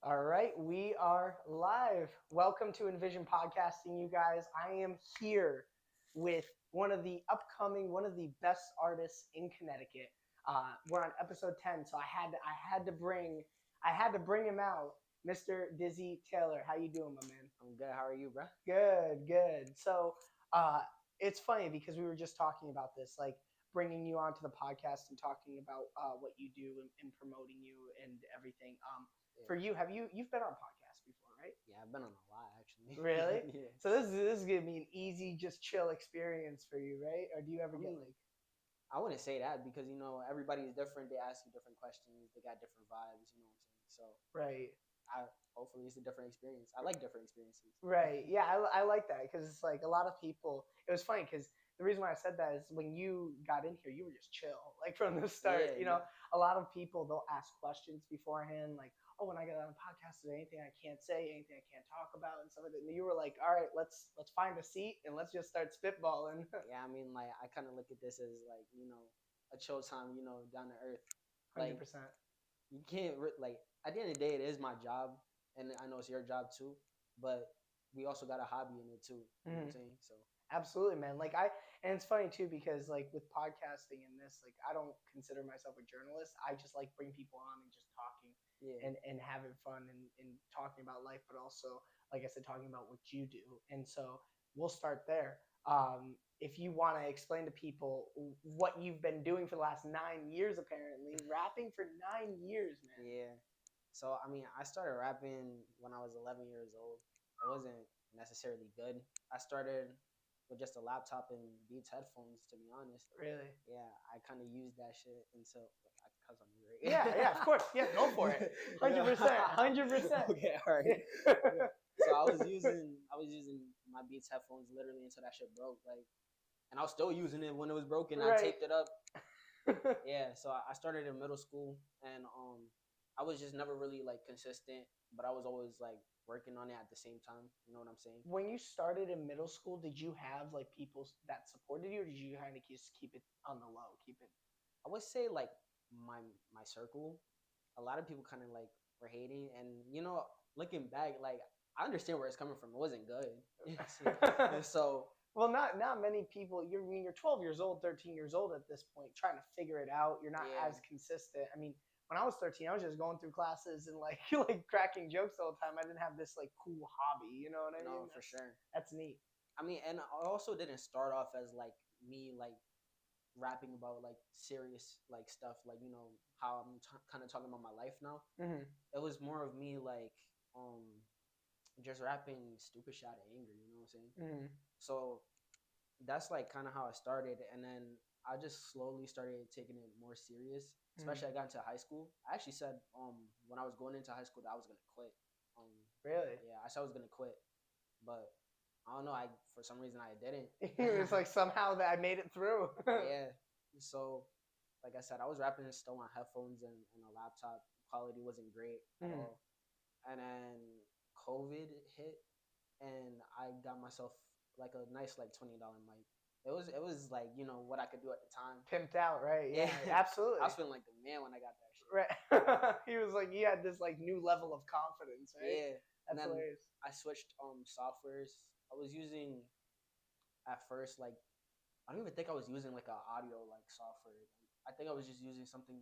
All right, we are live. Welcome to Envision Podcasting, you guys. I am here with one of the best artists in Connecticut. We're on episode 10, so I had to bring him out, Mr. Dizzy Taylor. How you doing, my man? I'm good. How are you, bro? Good, good. So, uh, it's funny because we were just talking about this, like bringing you onto the podcast and talking about what you do and promoting you and everything. Yeah. For you, you've been on a podcast before, right? Yeah, I've been on a lot actually. Really? Yeah. So this is gonna be an easy, just chill experience for you, right? Or do you ever I get mean, like? I wouldn't say that because everybody's different. They ask you different questions. They got different vibes. You know what I'm saying? So Right. I hopefully it's a different experience. I like different experiences. Right. Yeah, I like that because it's like a lot of people. It was funny because the reason why I said that is when you got in here, you were just chill, like from the start. Yeah. A lot of people they'll ask questions beforehand, like, "Oh, when I get on a podcast, is there anything I can't say, anything I can't talk about, and stuff like that." And you were like, "All right, let's find a seat and let's just start spitballing." Yeah. I mean, like I kind of look at this as like a chill time. Down to earth. Like 100%. you can't like at the end of the day, it is my job, and I know it's your job too. But we also got a hobby in it too. You know what I'm saying? So. Absolutely, man. And it's funny too because like with podcasting and this, like I don't consider myself a journalist. I just like bring people on and just talking Yeah. and having fun and talking about life, but also like I said, talking about what you do. And so we'll start there. If you want to explain to people what you've been doing for the last 9 years, apparently rapping for 9 years, man. Yeah. So I mean, I started rapping when I was 11 years old. I wasn't necessarily good. I started with just a laptop and Beats headphones, to be honest. Really? Yeah, I kind of used that shit until I cuss on you, right? Yeah, of course. Yeah, go for it. 100%. 100%. Okay, all right. Yeah. So I was using my Beats headphones literally until that shit broke. Like, and I was still using it when it was broken. Right. I taped it up. Yeah, so I started in middle school, and I was just never really like consistent, but I was always like working on it at the same time. You know what I'm saying? When you started in middle school, did you have like people that supported you, or did you kind of just keep it on the low, keep it? I would say like my circle, a lot of people kind of like were hating, and looking back, like I understand where it's coming from. It wasn't good, so Well, not many people. You're 12 years old, 13 years old at this point, trying to figure it out. You're not yeah, as consistent. I mean, when I was 13, I was just going through classes and like like cracking jokes all the time. I didn't have this like cool hobby. You know what I mean? no, for sure. That's neat. I mean, and I also didn't start off as like me like rapping about like serious like stuff, like how I'm kind of talking about my life now. Mm-hmm. It was more of me like um just rapping stupid shit out of anger. You know what I'm saying? Mm-hmm. So that's like kind of how I started, and then I just slowly started taking it more serious. Especially I got into high school. I actually said when I was going into high school that I was gonna quit. Really? Yeah, I said I was gonna quit, but I don't know. I for some reason I didn't. It was like somehow that I made it through. Yeah. So, like I said, I was rapping still on headphones and a laptop. Quality wasn't great at all. And then COVID hit, and I got myself like a nice like $20 mic. It was like what I could do at the time. Pimped out, right? Yeah, absolutely. I was feeling like the man when I got that shit. Right. He was like, he had this like new level of confidence, right? Yeah. That's hilarious. I switched softwares. I was using at first like I don't even think I was using like an audio like software. I think I was just using something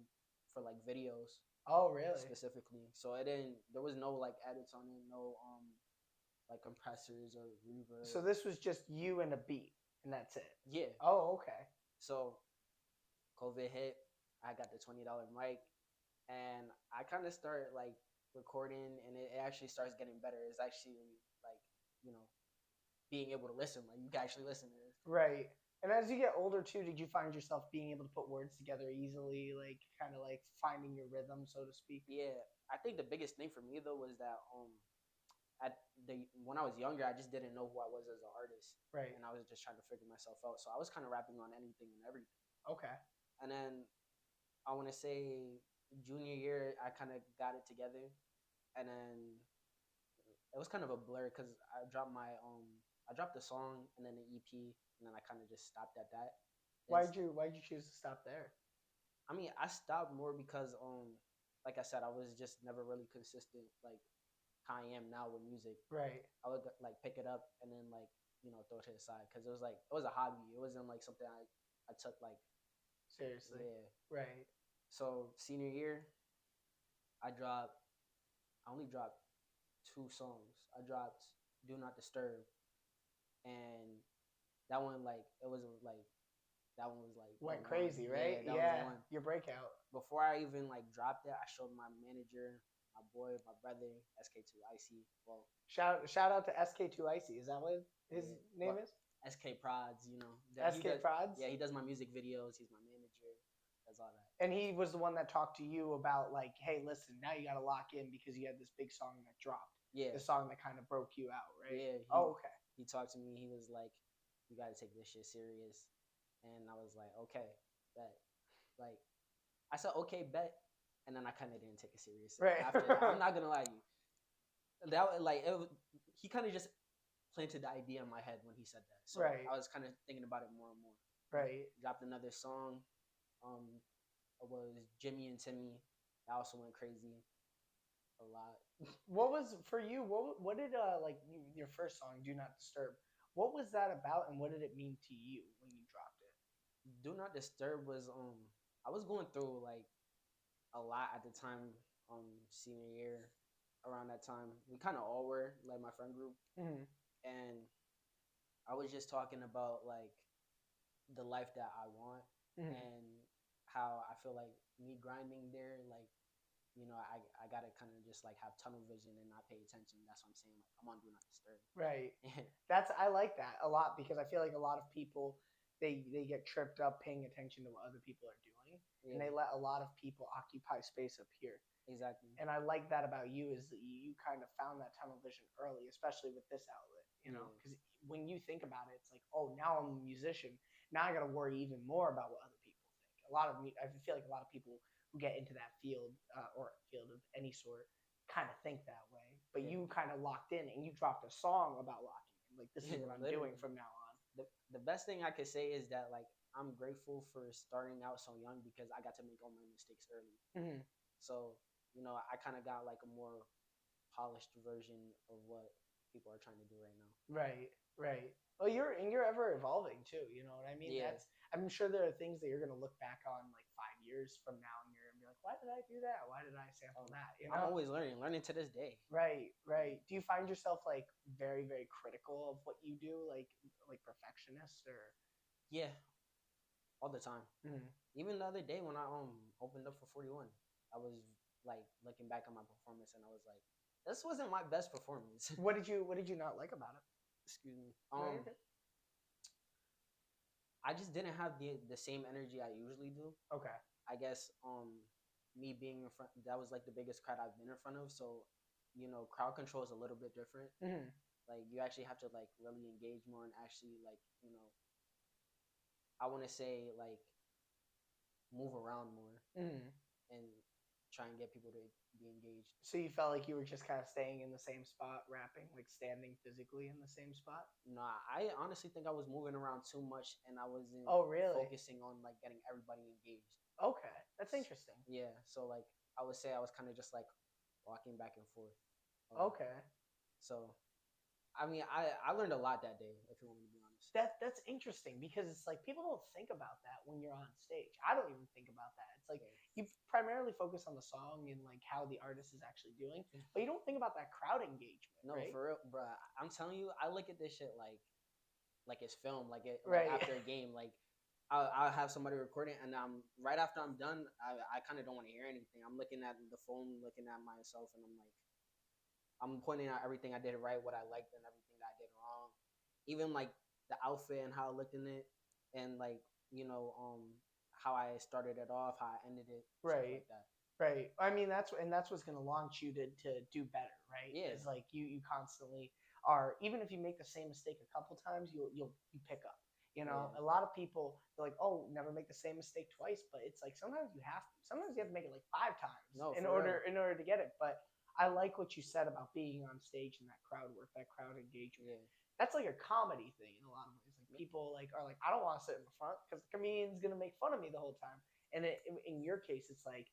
for like videos. Oh, really? Specifically. So there was no like edits on it, no like compressors or reverb. So this was just you and a beat, and that's it. Yeah. Oh, okay. So COVID hit. I got the $20 mic, and I kind of started like recording, and it actually starts getting better. It's actually like being able to listen. Like you can actually listen to this. Right. And as you get older too, did you find yourself being able to put words together easily, like kind of like finding your rhythm, so to speak? Yeah, I think the biggest thing for me though was that when I was younger, I just didn't know who I was as an artist, Right. and I was just trying to figure myself out. So I was kind of rapping on anything and everything. Okay. And then I want to say junior year, I kind of got it together, and then it was kind of a blur because I dropped the song and then the EP, and then I kind of just stopped at that. Why'd you choose to stop there? I mean, I stopped more because like I said, I was just never really consistent like how I am now with music. Right. I would like pick it up and then like throw it to the side because it was a hobby. It wasn't like something I took like Seriously. yeah. Right. So senior year, I dropped. I only dropped 2 songs. I dropped "Do Not Disturb," and that one like it was like that one was like Went the crazy, one. right? Yeah, that was Yeah. the one. Your breakout. Before I even like dropped it, I showed my manager, my boy, my brother, SK2 Icy. Well, Shout out to SK2 Icy. Is that what his name is? SK Prods, SK Prods? Yeah, he does my music videos. He's my manager. Does all that. And he was the one that talked to you about like, hey, listen, now you got to lock in because you had this big song that dropped. Yeah. The song that kind of broke you out, right? Yeah. Okay. He talked to me. He was like, you got to take this shit serious. And I was like, okay, bet. Like, I said, okay, bet. And then I kind of didn't take it serious. Right. After that, I'm not going to lie to you. He kind of just planted the idea in my head when he said that. So right. I was kind of thinking about it more and more. Right. Dropped another song. It was Jimmy and Timmy. That also went crazy a lot. What was for you? What did your first song, "Do Not Disturb"? What was that about, and what did it mean to you when you dropped it? "Do Not Disturb" was I was going through like a lot at the time, senior year. Around that time, we kind of all were like my friend group, and I was just talking about like the life that I want and how I feel like me grinding there, like I gotta kind of just like have tunnel vision and not pay attention. That's what I'm saying. Like I'm on Do Not Disturb. Right. I like that a lot because I feel like a lot of people they get tripped up paying attention to what other people are doing, and they let a lot of people occupy space up here. Exactly. And I like that about you is that you kind of found that tunnel vision early, especially with this outlet. Because when you think about it, it's like, oh, now I'm a musician. Now I got to worry even more about what other people think. I feel like a lot of people who get into that field or field of any sort kind of think that way. But you kind of locked in and you dropped a song about locking in. Like, this is what I'm doing from now on. The best thing I could say is that like I'm grateful for starting out so young because I got to make all my mistakes early. So I kind of got like a more polished version of what people are trying to do right now. Right. Well, you're ever evolving too. You know what I mean? Yeah. I'm sure there are things that you're gonna look back on like 5 years from now, and you're gonna be like, why did I do that? Why did I sample that? I'm always learning to this day. Right. Do you find yourself like very, very critical of what you do, like perfectionist or? Yeah, all the time. Even the other day when I opened up for 41, I was like looking back on my performance and I was like, this wasn't my best performance. What did you not like about it? Excuse me. I just didn't have the same energy I usually do. Okay. I guess me being in front, that was like the biggest crowd I've been in front of. So, crowd control is a little bit different. Like you actually have to like really engage more and actually like, I want to say like move around more and try and get people to be engaged. So you felt like you were just kind of staying in the same spot, rapping, like standing physically in the same spot? Nah, I honestly think I was moving around too much and I wasn't focusing on like getting everybody engaged. Okay, that's interesting. Yeah, so like I would say I was kind of just like walking back and forth. Okay. So, I mean, I learned a lot that day, if you want me to be honest. That's interesting because it's like people don't think about that when you're on stage. I don't even think about that. It's like you primarily focus on the song and like how the artist is actually doing, but you don't think about that crowd engagement. No, right? for real, bro. I'm telling you, I look at this shit like it's film, like after a game. Like I'll have somebody recording, and right after I'm done, I kind of don't want to hear anything. I'm looking at the phone, looking at myself, and I'm pointing out everything I did right, what I liked, and everything that I did wrong. Even like the outfit and how I looked in it, and like how I started it off, how I ended it, stuff like that. Right. I mean that's what's gonna launch you to do better, right? Yeah. It's like you constantly are, even if you make the same mistake a couple times, you pick up. A lot of people they're like, oh, never make the same mistake twice, but it's like sometimes you have to make it like 5 times in order to get it. But I like what you said about being on stage and that crowd work, that crowd engagement. Yeah. That's like a comedy thing in a lot of ways. Like people are like, I don't want to sit in the front because the comedian's gonna make fun of me the whole time. And in your case, it's like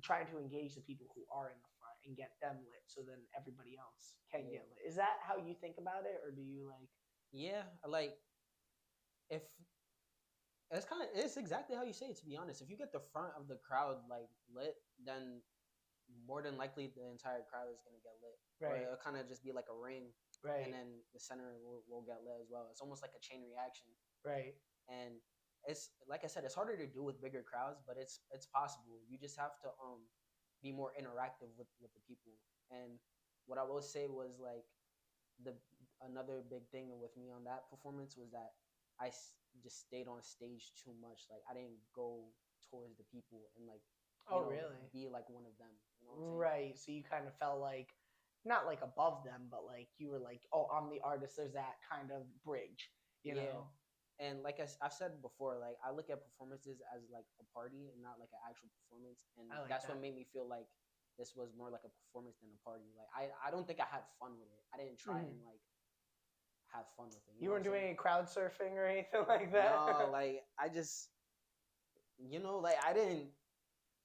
trying to engage the people who are in the front and get them lit so then everybody else can Yeah. get lit. Is that how you think about it, or do you like? Yeah, like if it's exactly how you say it. To be honest, if you get the front of the crowd like lit, then more than likely the entire crowd is gonna get lit. Or Right. it'll kind of just be like a ring, Right. and then the center will get lit as well. It's almost like a chain reaction, Right. and it's like I said, it's harder to do with bigger crowds, but it's possible. You just have to be more interactive with the people. And what I will say was like the another big thing with me on that performance was that just stayed on stage too much. Like I didn't go towards the people and like Oh, really? be like one of them. You know what I'm saying? Right. So you kind of felt like not like above them, but like you were like, oh, I'm the artist. There's that kind of bridge, you Yeah. know? And like I've said before, like I look at performances as like a party and not like an actual performance. And I like that's that. what made me feel like this was more like a performance than a party. Like I don't think I had fun with it. I didn't try and like have fun with it. You know weren't what I'm doing saying? any crowd surfing or anything like that? No, like I just like I didn't.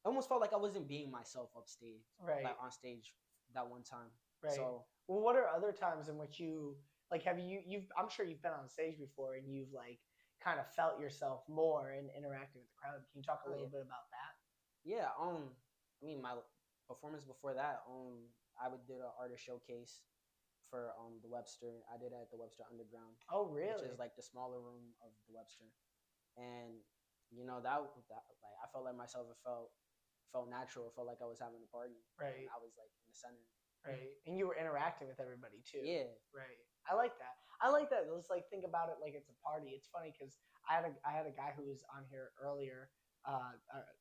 I almost felt like I wasn't being myself upstage, Right. like on stage that one time. Right. So Well, what are other times in which you like have you've I'm sure you've been on stage before and you've like kind of felt yourself more in interacting with the crowd. Can you talk a oh little yeah, bit about that? yeah. I mean my performance before that, I would did an artist showcase for the Webster. I did it at the Webster Underground, Oh, which really? is like the smaller room of the Webster, and that like I felt like myself. It felt natural. It felt like I was having a party. Right. And I was like in the center. Right. And you were interacting with everybody too. Yeah. Right. I like that. I like that. Let's like think about it like it's a party. It's funny because I had a guy who was on here earlier,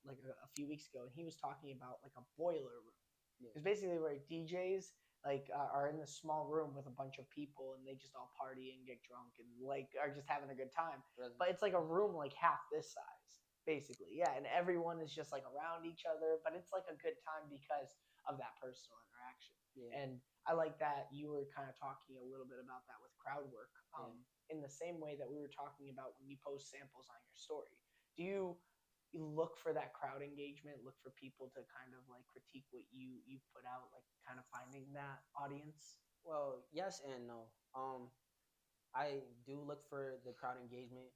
like a few weeks ago, and he was talking about like a boiler room. Yeah. It's basically where DJs like are in this small room with a bunch of people and they just all party and get drunk and like are just having a good time. Really? But it's like a room like half this size, basically. Yeah, and everyone is just like around each other, but it's like a good time because of that personal interaction. Yeah. And I like that you were kind of talking a little bit about that with crowd work. In the same way that we were talking about when you post samples on your story. Do you look for that crowd engagement, look for people to kind of like critique what you put out, like kind of finding that audience? Well, yes and no. I do look for the crowd engagement.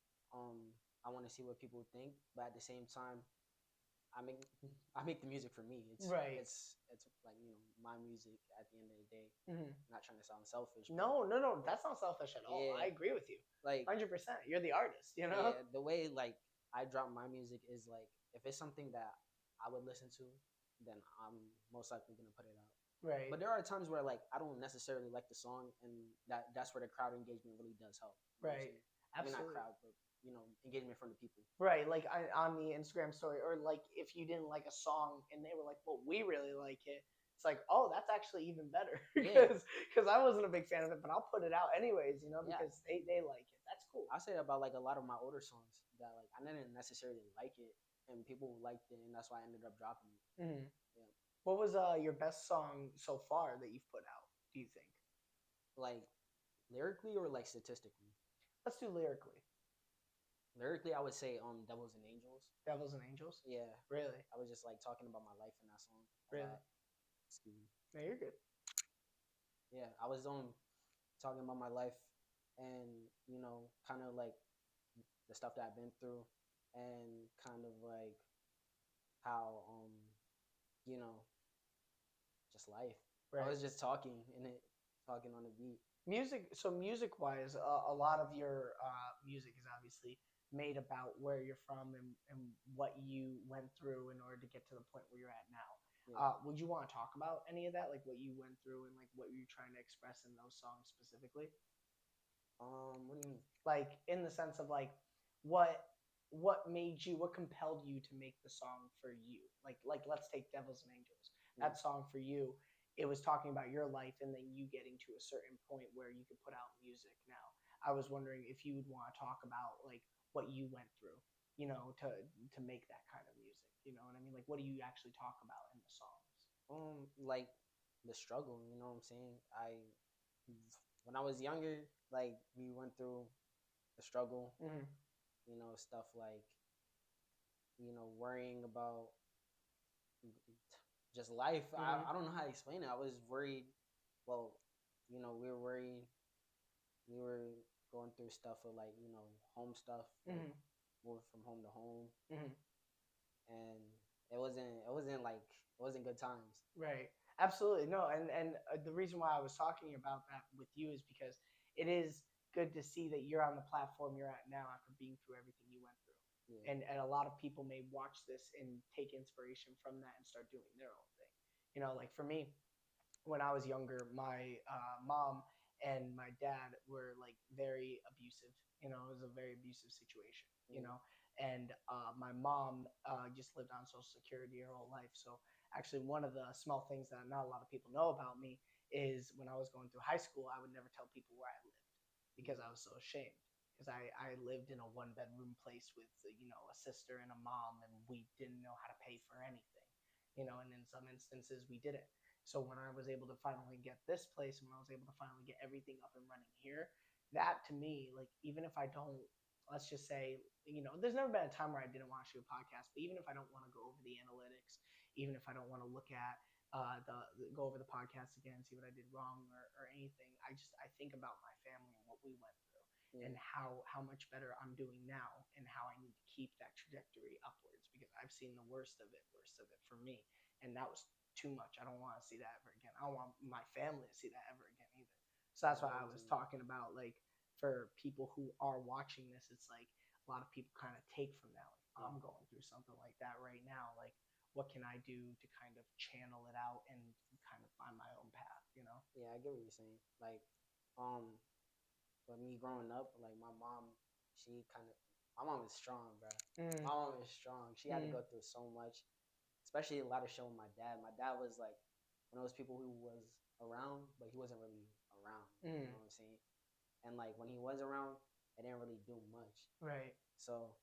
I want to see what people think, but at the same time, I make I make the music for me. It's Right. It's like my music at the end of the day. Mm-hmm. Not trying to sound selfish. No, that's not selfish at all. Yeah. I agree with you. Like 100%. You're the artist, you know? yeah, the way like I drop my music is like if it's something that I would listen to, then I'm most likely gonna put it out. Right. But there are times where like I don't necessarily like the song, and that's where the crowd engagement really does help. Right. I mean, not Absolutely. crowd, but engagement from the people. Right, like on the Instagram story, or like if you didn't like a song and they were like, "Well, we really like it," it's like, "Oh, that's actually even better," Yeah. because I wasn't a big fan of it, but I'll put it out anyways, Yeah. because they like it. That's cool. I say about like a lot of my older songs that like I didn't necessarily like it, and people liked it, and that's why I ended up dropping it. Mm-hmm. Yeah. What was your best song so far that you've put out? Do you think? Like lyrically or like statistically? Let's do lyrically. Lyrically, I would say Devils and Angels. Devils and Angels. Yeah. Really? I was just like talking about my life in that song. Really? Excuse me. No, you're good. Yeah, I was talking about my life and kind of like the stuff that I've been through and kind of like how just life. Right. I was just talking on the beat. Music wise, a lot of your music is obviously made about where you're from and what you went through in order to get to the point where you're at now. Yeah. Would you want to talk about any of that, like what you went through and like what you're trying to express in those songs specifically? What do you mean? Like in the sense of like what compelled you to make the song for you? Like let's take Devils and Angels. Yeah. That song for you, it was talking about your life and then you getting to a certain point where you could put out music now. I was wondering if you would want to talk about like what you went through, to make that kind of music. You know what I mean? Like what do you actually talk about in the songs? Like the struggle, you know what I'm saying? When I was younger, like we went through the struggle, Mm-hmm. Stuff like worrying about just life. I don't know how to explain it. I was worried. Well, we were worried. We were going through stuff with like home stuff, like moving from home to home, and it wasn't good times. Right. Absolutely. No, and the reason why I was talking about that with you is because it is good to see that you're on the platform you're at now after being through everything you went through. Yeah. And a lot of people may watch this and take inspiration from that and start doing their own thing. Like for me, when I was younger, my mom and my dad were like very abusive. It was a very abusive situation. And my mom just lived on Social Security her whole life. So actually, one of the small things that not a lot of people know about me is when I was going through high school, I would never tell people where I lived because I was so ashamed. Because I lived in a 1-bedroom place with a sister and a mom, and we didn't know how to pay for anything. And in some instances we didn't. So when I was able to finally get this place, and when I was able to finally get everything up and running here, that to me, like, even if I don't, let's just say, there's never been a time where I didn't want to shoot a podcast, but even if I don't want to go over the analytics, even if I don't want to look at go over the podcast again, see what I did wrong or anything, I think about my family and what we went through and how much better I'm doing now and how I need to keep that trajectory upwards because I've seen the worst of it for me. And that was too much. I don't want to see that ever again. I don't want my family to see that ever again either. So that's why I was talking about, like, for people who are watching this, it's like a lot of people kind of take from that. Like, I'm going through something like that right now. Like, what can I do to kind of channel it out and kind of find my own path, Yeah, I get what you're saying. Like, with me growing up, like my mom is strong, bro. My mom is strong. She had to go through so much, especially a lot of showing my dad. My dad was like one of those people who was around, but he wasn't really around. You know what I'm saying? And like when he was around, I didn't really do much. Right. So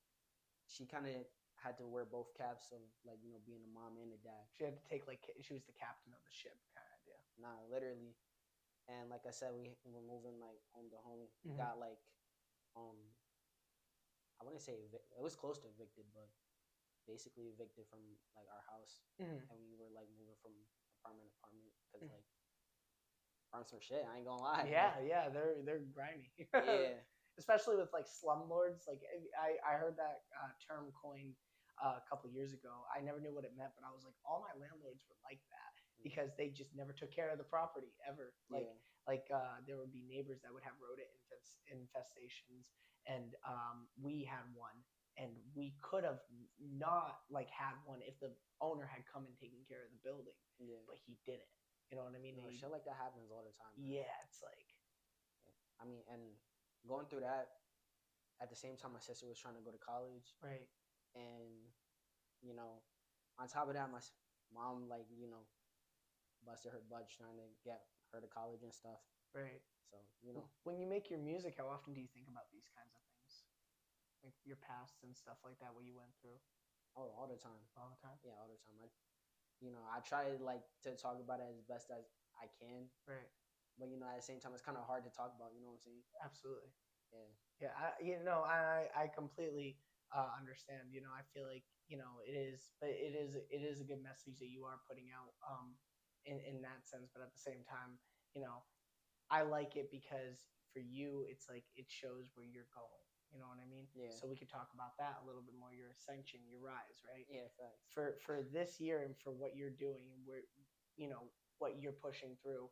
she kind of had to wear both caps of like being a mom and a dad. She had to take she was the captain of the ship kind of idea. Nah, literally. And like I said, we were moving like home to home. We got like I wouldn't say it was close to evicted, but basically evicted from like our house, and we were like moving from apartment to apartment because like from some shit. I ain't gonna lie. Yeah, yeah, they're grimy. Yeah. Especially with like slumlords. Like I heard that term coined a couple years ago. I never knew what it meant, but I was like, all my landlords were like that because they just never took care of the property ever. Like there would be neighbors that would have rodent infestations, and we had one, and we could have not like had one if the owner had come and taken care of the building. Yeah. But he didn't. You know what I mean? No, shit like that happens all the time. Bro. Yeah, it's like. I mean, and going through that, at the same time, my sister was trying to go to college. Right. And, on top of that, my mom, like, busted her butt trying to get her to college and stuff. Right. So, When you make your music, how often do you think about these kinds of things? Like your past and stuff like that, what you went through? Oh, all the time. All the time? Yeah, all the time. I try like to talk about it as best as I can. Right. But at the same time, it's kind of hard to talk about. You know what I'm saying? Absolutely. Yeah. Yeah. I completely understand. I feel like it is, but it is a good message that you are putting out in that sense. But at the same time, I like it because for you, it's like it shows where you're going. You know what I mean? Yeah. So we could talk about that a little bit more. Your ascension, your rise, right? Yeah, facts. For this year and for what you're doing, where what you're pushing through,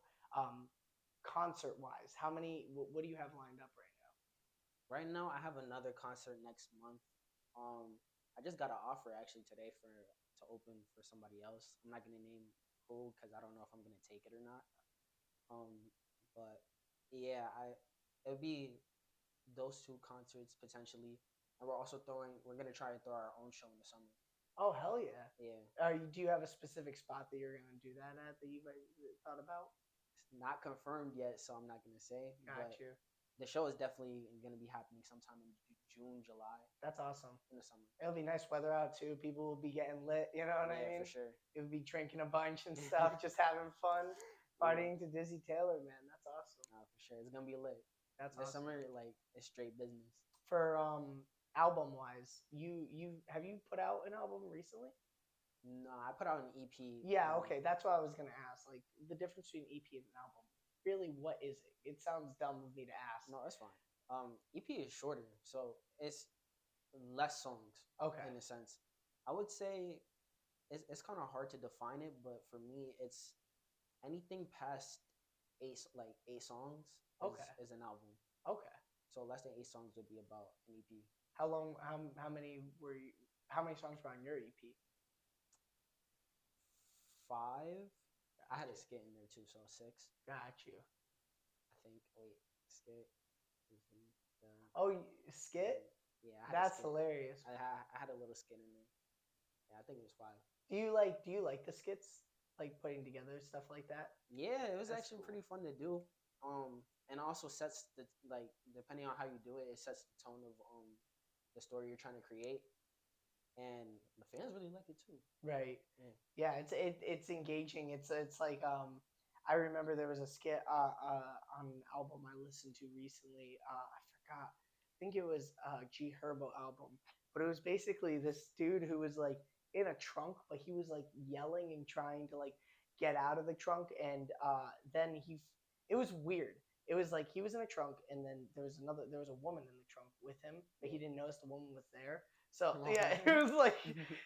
concert wise, what do you have lined up right now? Right now, I have another concert next month. I just got an offer actually today to open for somebody else. I'm not gonna name who because I don't know if I'm gonna take it or not. But yeah, it'll be those two concerts potentially, and we're gonna try to throw our own show in the summer. Oh, hell yeah. Yeah. Do you have a specific spot that you're gonna do that at that you've thought about? It's not confirmed yet, so I'm not gonna say. Got you. The show is definitely gonna be happening sometime in June, July. That's awesome. In the summer. It'll be nice weather out too. People will be getting lit. You know what I mean? Yeah, for sure. You'll be drinking a bunch and stuff, just having fun, partying to Dizzy Taylor, man. That's awesome. Nah, for sure. It's gonna be lit. That's this awesome. summer, like, it's straight business. For album wise, you have you put out an album recently? No, I put out an EP. Yeah, okay, that's what I was gonna ask. Like the difference between EP and an album. Really, what is it? It sounds dumb of me to ask. No, it's fine. EP is shorter, so it's less songs. Okay. In a sense, I would say it's kind of hard to define it, but for me, it's anything past eight songs is an album. Okay. So less than 8 songs would be about an EP. How long? How many were you? How many songs were on your EP? 5. Gotcha. I had a skit in there too, so 6. Got you. I think. Wait, skit. Oh, skit? Yeah, that's hilarious. I had a little skit in there. Yeah, I think it was 5. Do you like the skits? Like putting together stuff like that? Yeah, it was That's actually cool. pretty fun to do. And also sets the depending on how you do it, it sets the tone of the story you're trying to create. And the fans really like it too. Right. Yeah, it's engaging. It's like I remember there was a skit on an album I listened to recently. I forgot. I think it was G Herbo album, but it was basically this dude who was like in a trunk, but he was like yelling and trying to like get out of the trunk, and then it was weird. It was like he was in a trunk, and then there was a woman in the trunk with him, but he didn't notice the woman was there. So yeah, it was like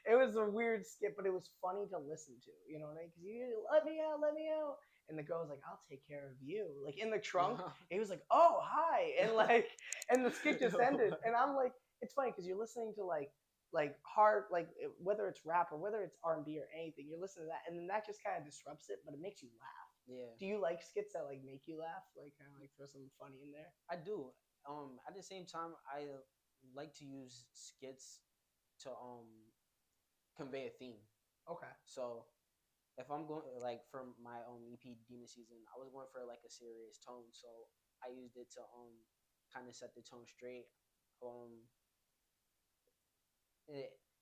it was a weird skit, but it was funny to listen to. You know what I mean? Because you let me out, and the girl was like, "I'll take care of you." Like in the trunk, he was like, "Oh hi," and and the skit just ended, and I'm like, it's funny because you're listening to like hard, like whether it's rap or whether it's R&B or anything, you're listening to that, and then that just kind of disrupts it, but it makes you laugh. Yeah. Do you like skits that like make you laugh? Like kind of like throw something funny in there? I do. At the same time, I like to use skits to convey a theme. Okay. So if I'm going like for my EP Demon Season, I was going for like a serious tone, so I used it to kind of set the tone straight.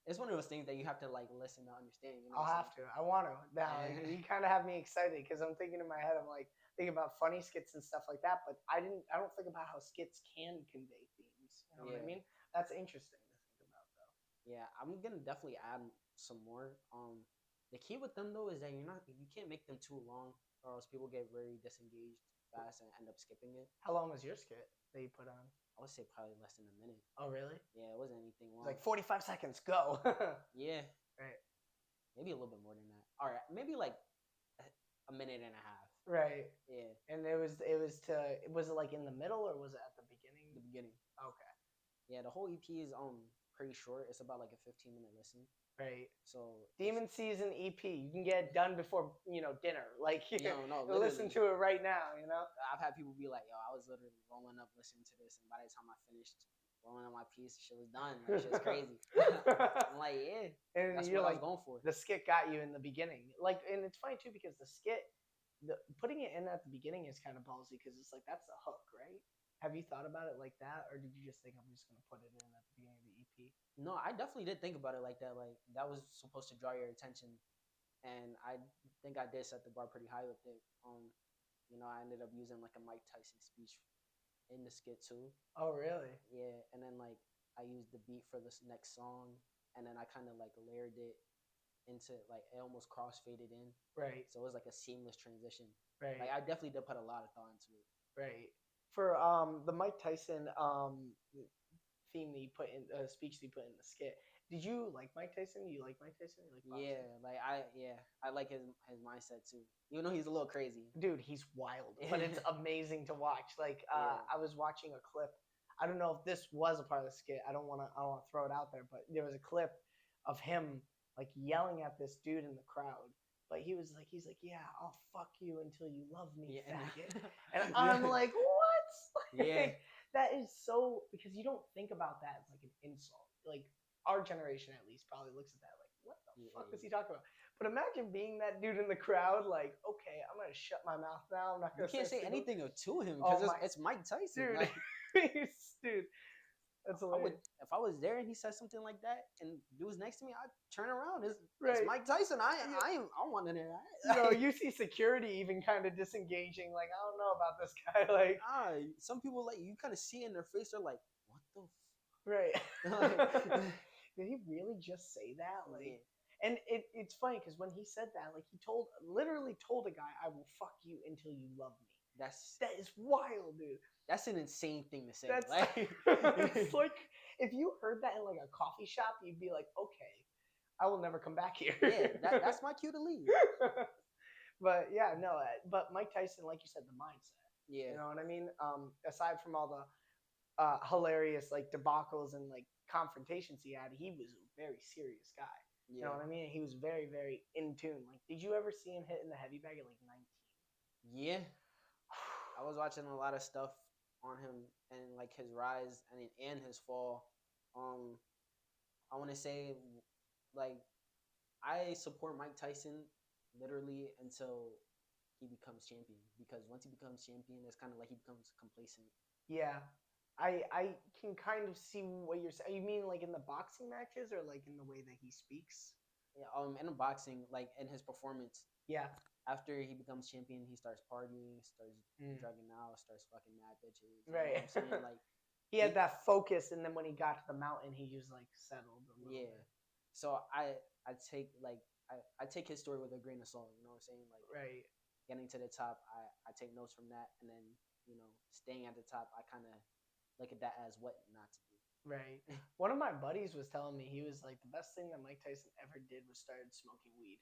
It's one of those things that you have to like listen to understand. You know, I'll have to. I want to now. Like, you kind of have me excited because I'm thinking in my head. I'm like thinking about funny skits and stuff like that. But I don't think about how skits can convey themes. You know what I mean? That's interesting to think about, though. Yeah, I'm gonna definitely add some more. The key with them though is that you can't make them too long, or else people get very disengaged fast and end up skipping it. How long was your skit that you put on? I would say probably less than a minute. Oh, really? Yeah, it wasn't anything long. It was like 45 seconds, go. Yeah. Right. Maybe a little bit more than that. All right, maybe like a minute and a half. Right. Yeah. And was it like in the middle or was it at the beginning? The beginning. Okay. Yeah, the whole EP is pretty short. It's about like a 15-minute listen. Right. So Demon Season EP, you can get it done before dinner. Like no, listen to it right now. You know. I've had people be like, "Yo, I was literally rolling up listening to this, and by the time I finished rolling up my piece, shit was done. Like shit's crazy." I'm like, yeah, and that's you're what like, I was going for. The skit got you in the beginning. Like, and it's funny too because the skit, putting it in at the beginning is kind of ballsy because it's like that's the hook, right? Have you thought about it like that, or did you just think I'm just gonna put it in at the beginning of the EP? No, I definitely did think about it like that. Like that was supposed to draw your attention, and I think I did set the bar pretty high with it. I ended up using like a Mike Tyson speech in the skit too. Oh, really? Yeah, and then like I used the beat for this next song, and then I kind of like layered it into like it almost cross-faded in. Right. So it was like a seamless transition. Right. Like I definitely did put a lot of thought into it. Right. For the Mike Tyson theme that you put in speech that you put in the skit, did you like Mike Tyson? You like Mike Tyson? You like boxing? Yeah, like I like his mindset too. Even though he's a little crazy. Dude, he's wild, but it's amazing to watch. Like I was watching a clip. I don't know if this was a part of the skit. I don't want to throw it out there, but there was a clip of him like yelling at this dude in the crowd. But he's like, yeah, I'll fuck you until you love me, faggot. And I'm like, what? Yeah. That is so, because you don't think about that as like an insult. Like our generation at least probably looks at that like, what the fuck was he talking about? But imagine being that dude in the crowd, like, okay, I'm gonna shut my mouth now. I'm not gonna. You can't say anything to him because it's Mike Tyson, dude. like, dude, that's hilarious. If I was there and he said something like that, and dude was next to me, I'd turn around. It's Mike Tyson. I want to hear that. You see security even kind of disengaging. Like, I don't know about this guy. Like, some people like you kind of see in their face. They're like, what the. Right. Did he really just say that? Like, And it's funny because when he said that, like he literally told a guy, "I will fuck you until you love me." That is wild, dude. That's an insane thing to say. That's like, it's like if you heard that in like a coffee shop, you'd be like, "Okay, I will never come back here." Yeah, that's my cue to leave. But yeah, no. But Mike Tyson, like you said, the mindset. Yeah, You know what I mean? Aside from all the hilarious like debacles and like confrontations he had, he was a very serious guy. yeah. You know what I mean? He was very, very in tune. Like, did you ever see him hit in the heavy bag at like 19? Yeah, I was watching a lot of stuff on him and like his rise and his fall. I want to say, like, I support Mike Tyson literally until he becomes champion, because once he becomes champion, it's kind of like he becomes complacent. Yeah, I can kind of see what you're saying. You mean like in the boxing matches or like in the way that he speaks? Yeah, in boxing, like in his performance, Yeah. after he becomes champion, he starts partying, starts drugging out, starts fucking mad bitches. You Right. know what I'm saying? Like, he had that focus, and then when he got to the mountain, he just like settled a little bit. So I take like I take his story with a grain of salt. You know what I'm saying? Like, Right. getting to the top, I take notes from that, and then staying at the top, I kind of look at that as what not to do. Right. One of my buddies was telling me, he was like, the best thing that Mike Tyson ever did was started smoking weed.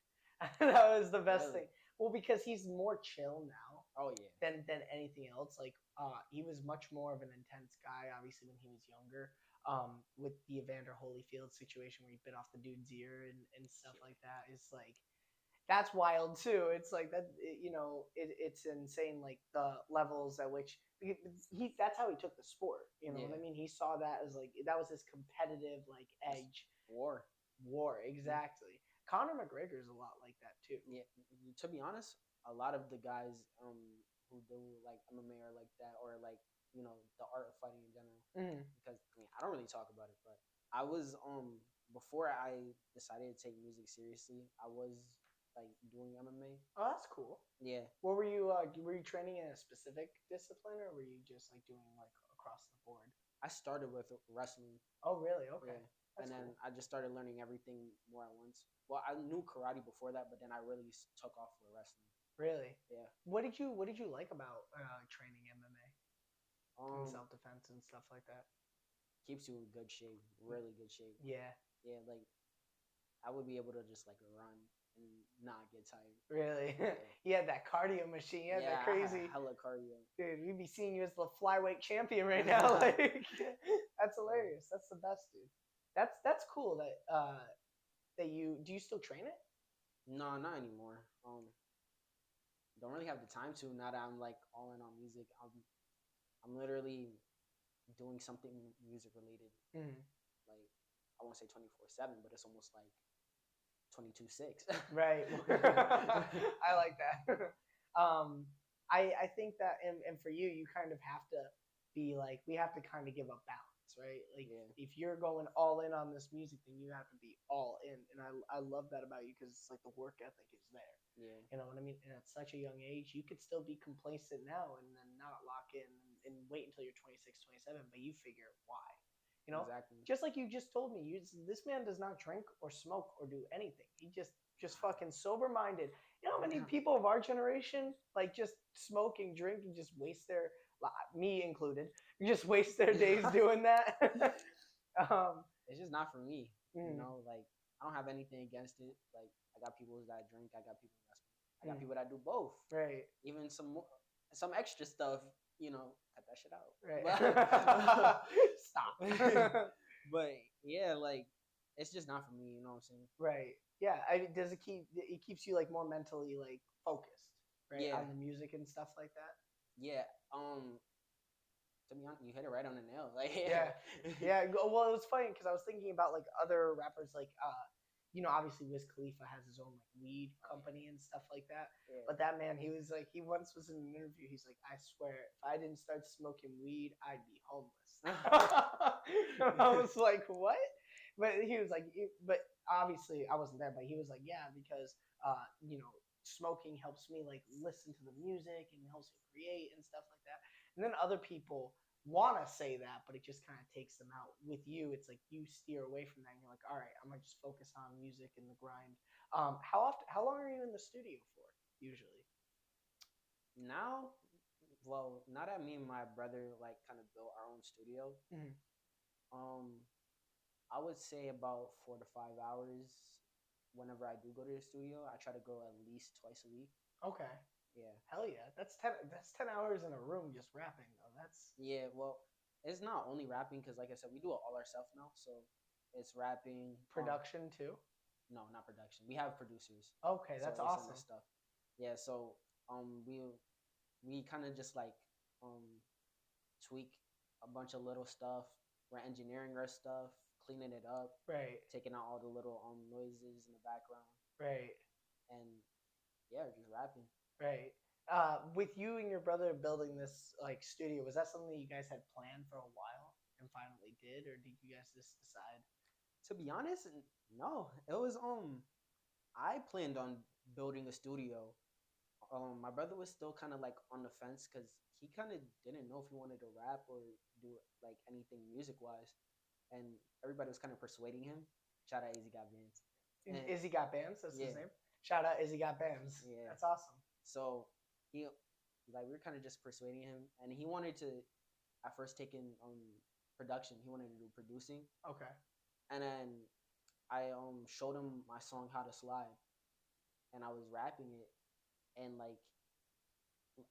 That was the best thing. Well, because he's more chill now. Oh yeah. Than anything else. Like he was much more of an intense guy, obviously, when he was younger. With the Evander Holyfield situation where he bit off the dude's ear and stuff like that, is like that's wild too. It's like that, it's insane, like the levels at which he that's how he took the sport. You know what I mean? He saw that as like that was his competitive like edge. War, exactly. Conor McGregor's a lot like that too. Yeah, to be honest, a lot of the guys who do like MMA or like that, or like the art of fighting in general. Because I don't really talk about it, but I was before I decided to take music seriously, I was like doing MMA. Oh, that's cool. Yeah. What were you training in a specific discipline, or were you just like doing like across the board? I started with wrestling. Oh, really? Okay. Yeah. And then I just started learning everything more at once. Well, I knew karate before that, but then I really took off with wrestling. Really? Yeah. What did you like about training MMA? And self-defense and stuff like that. Keeps you in good shape, really good shape. Yeah. Yeah, like I would be able to just like run and not get tired. Really? Yeah, that cardio machine. Yeah, that crazy. Hella cardio. Dude, we'd be seeing you as the flyweight champion right now. Like, that's hilarious. That's the best, dude. That's cool that that you do. You still train it? No, not anymore. Don't really have the time to, now that I'm like all in on music. I'm literally doing something music related. Like, I won't say 24/7, but it's almost like 22/6. Right. I like that. I think that, and for you, you kind of have to be like, we have to kind of give a balance, right? Like, if you're going all in on this music, then you have to be all in. And I love that about you, because it's like the work ethic is there. Yeah. You know what I mean? And at such a young age, you could still be complacent now and then not lock in and wait until you're 26, 27, but you figure why. You know, exactly. Just like you just told me, this man does not drink or smoke or do anything. He just fucking sober-minded. You know how many people of our generation like just smoke and drink and just waste their, me included, just waste their days doing that. It's just not for me. You know, like I don't have anything against it. Like I got people that drink, I got people that smoke, I got people that do both. Right. Even some extra stuff. You know, cut that shit out. Right. Stop. But yeah, like it's just not for me. You know what I'm saying? Right. Yeah. It keeps you like more mentally like focused, right? Yeah. On the music and stuff like that. Yeah. To be honest, you hit it right on the nail. Like yeah. Well, it was funny because I was thinking about like other rappers, like obviously Wiz Khalifa has his own like weed company and stuff like that. Yeah. But that man, he was like, he once was in an interview. He's like, I swear, if I didn't start smoking weed, I'd be homeless. I was like, what? But he was like, but obviously I wasn't there. But he was like, yeah, because smoking helps me like listen to the music and helps me create and stuff like that. And then other people want to say that, but it just kind of takes them out. With you, it's like you steer away from that and you're like, all right, I'm gonna just focus on music and the grind. How long are you in the studio for usually? Now, well, now that me and my brother like kind of built our own studio, Mm-hmm. um, I would say about 4 to 5 hours. Whenever I do go to the studio, I try to go at least twice a week. Okay. Yeah. Hell yeah. That's 10 hours in a room just rapping though. That's Yeah, well, it's not only rapping because, like I said, we do it all ourselves now. So it's rapping. production too. No, not production. We have producers, Okay, so that's they send awesome. us stuff. Yeah, so we kind of just like um tweak a bunch of little stuff. We're engineering our stuff, cleaning it up, Right. taking out all the little noises in the background, Right. and yeah, just rapping. Right. With you and your brother building this like studio, was that something that you guys had planned for a while and finally did, or did you guys just decide? To be honest, no, it was I planned on building a studio. My brother was still kind of like on the fence because he kind of didn't know if he wanted to rap or do like anything music wise, and everybody was kind of persuading him. Shout out Easy Got Bands. And Izzy got bands. That's yeah, his name. Shout out Izzy got bands. yeah. That's awesome. So he like we were kind of just persuading him, and he wanted to at first take in production. He wanted to do producing, Okay. and then I showed him my song How to Slide, and I was rapping it, and like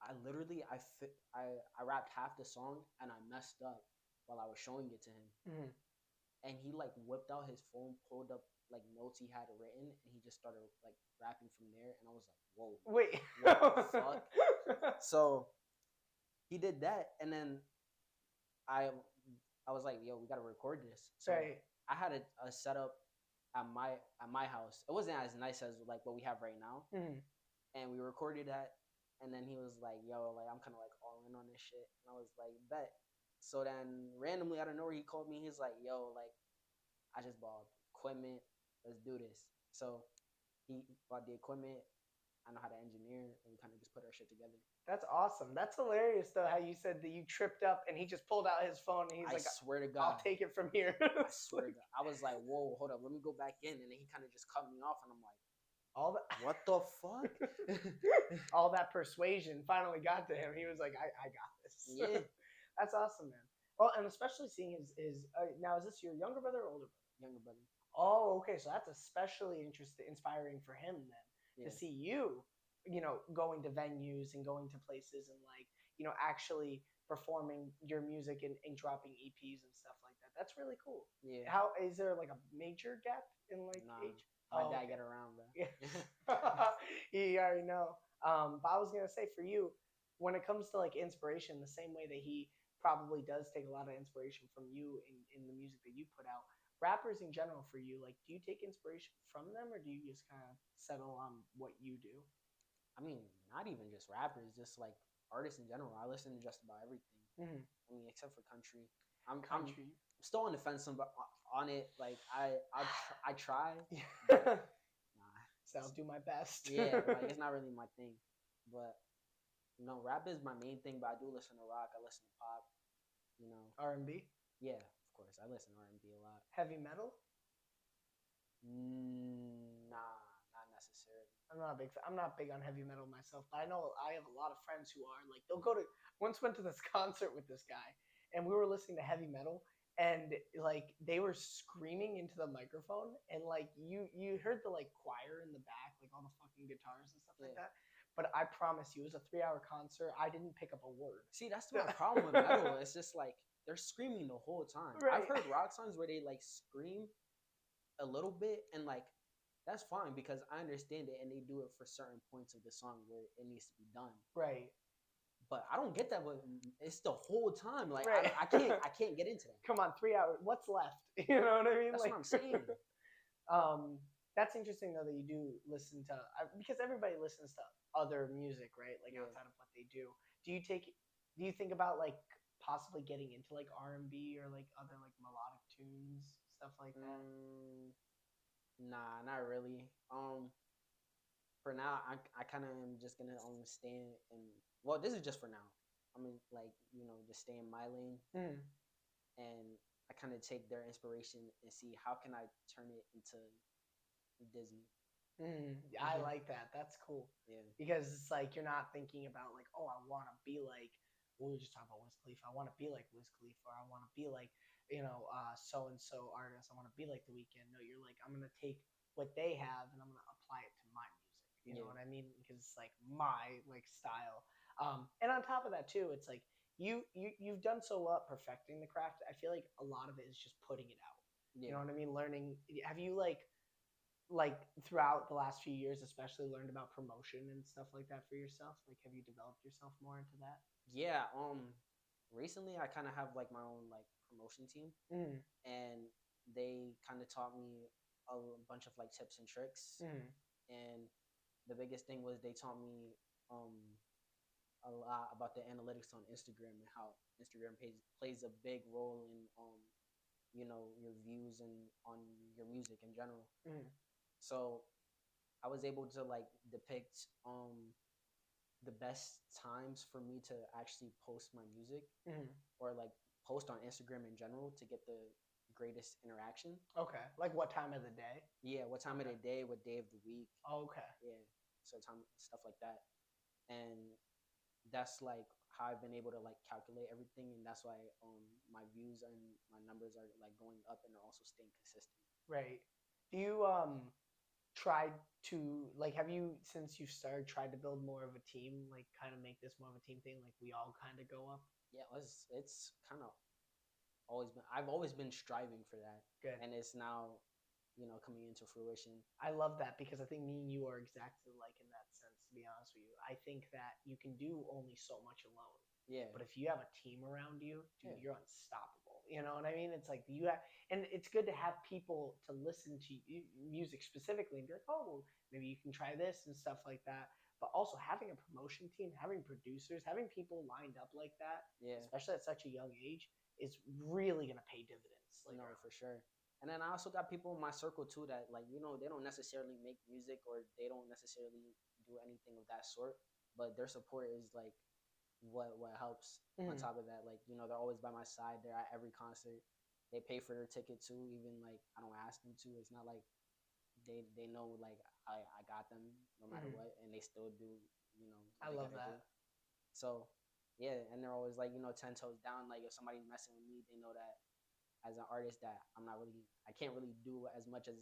I literally I rapped half the song and I messed up while I was showing it to him, Mm-hmm. and he like whipped out his phone, pulled up like notes he had written, and he just started like rapping from there, and I was like, whoa, Wait. what the fuck? So he did that, and then I I was like, yo, we gotta record this. So Right. I had a setup at my house. It wasn't as nice as like what we have right now, Mm-hmm. and we recorded that. And then he was like, yo, like I'm kind of like all in on this shit, and I was like, bet. So then randomly out of nowhere, he called me. He's like, yo, like I just bought equipment. Let's do this. So he bought the equipment. I know how to engineer, and we kind of just put our shit together. That's awesome. That's hilarious though. How you said that you tripped up and he just pulled out his phone and he's I like, swear to God, "I'll take it from here." I swear to God, I was like, whoa, hold up, let me go back in, and then he kind of just cut me off, and I'm like, all that. what the fuck? All that persuasion finally got to him. He was like, I got this. Yeah. That's awesome, man. Well, and especially seeing his now, is this your younger brother or older brother? Younger brother. Oh, okay. So that's especially inspiring for him then Yeah. to see you, going to venues and going to places and like, actually performing your music and dropping EPs and stuff like that. That's really cool. Yeah. How is there like a major gap in like age? My dad get around, bro. Yeah. You already know. But I was gonna say for you, when it comes to like inspiration, the same way that he probably does take a lot of inspiration from you in the music that you put out. Rappers in general for you, like, do you take inspiration from them or do you just kind of settle on what you do? I mean, not even just rappers, just like artists in general. I listen to just about everything. Mm-hmm. I mean, except for country. I'm still on the fence on it. Like I try. Nah. So I'll do my best. Yeah, like it's not really my thing. But rap is my main thing. But I do listen to rock. I listen to pop. R&B. Yeah, of course. I listen to R&B a lot. Heavy metal. Nah, not necessarily. I'm not big on heavy metal myself, but I know I have a lot of friends who are like they'll go to once went to this concert with this guy and we were listening to heavy metal and like they were screaming into the microphone and like you heard the like choir in the back, like all the fucking guitars and stuff like that. But I promise you, it was a 3-hour concert. I didn't pick up a word. See, that's my problem with metal. It's just like they're screaming the whole time. Right. I've heard rock songs where they like scream a little bit and like that's fine because I understand it and they do it for certain points of the song where it needs to be done. Right. But I don't get that. But it's the whole time. Like right. I can't get into that. Come on, 3 hours. What's left? You know what I mean? That's what I'm saying. That's interesting though that you do listen to because everybody listens to other music, right? Like outside of what they do. Do you think about like possibly getting into like R&B or like other like melodic tunes, stuff like that? Nah, not really. For now, I kind of am just gonna stay in. Well, this is just for now. I'm in, like, just stay in my lane, Mm. and I kind of take their inspiration and see how can I turn it into Disney. I like that. That's cool. Yeah. Because it's like you're not thinking about like, oh, I want to be like. We were just talking about Wiz Khalifa. I want to be like Wiz Khalifa. Or I want to be like so and so artist. I want to be like The Weeknd. No, you're like I'm gonna take what they have and I'm gonna apply it to my music. You know Yeah. what I mean? Because it's like my like style. And on top of that too, it's like you've done so well at perfecting the craft. I feel like a lot of it is just putting it out. You Yeah. know what I mean? Learning. Have you like throughout the last few years especially learned about promotion and stuff like that for yourself? Like have you developed yourself more into that? Yeah. Recently I kind of have like my own like promotion team, Mm. and they kind of taught me a bunch of like tips and tricks. Mm. And the biggest thing was they taught me um a lot about the analytics on Instagram and how Instagram plays a big role in your views and on your music in general. Mm. So I was able to like depict the best times for me to actually post my music, Mm. or like post on Instagram in general to get the greatest interaction. Okay, like what time of the day? Yeah, what time of Okay. the day, what day of the week. Okay. Yeah, so time stuff like that, and that's like how I've been able to like calculate everything, and that's why my views and my numbers are like going up and they're also staying consistent. Right. Do you tried to like have you since you started tried to build more of a team, like kind of make this more of a team thing, like we all kind of go up? Yeah, it's kind of always been, I've always been striving for that, Good. and it's now coming into fruition. I love that because I think me and you are exactly like in that sense, to be honest with you. I think that you can do only so much alone. Yeah. But if you have a team around you, dude, Yeah. you're unstoppable. You know what I mean? It's like you have, and it's good to have people to listen to music specifically and be like, oh, well, maybe you can try this and stuff like that. But also having a promotion team, having producers, having people lined up like that, Yeah. especially at such a young age, is really gonna pay dividends. No, for sure. And then I also got people in my circle too that like they don't necessarily make music or they don't necessarily do anything of that sort, but their support is like what helps. On top of that, like they're always by my side. They're at every concert. They pay for their ticket too, even like I don't ask them to. It's not like they know like I got them no matter what, and they still do. I love that. Do. So yeah, and they're always like 10 toes down. Like if somebody's messing with me, they know that as an artist that I can't really do as much as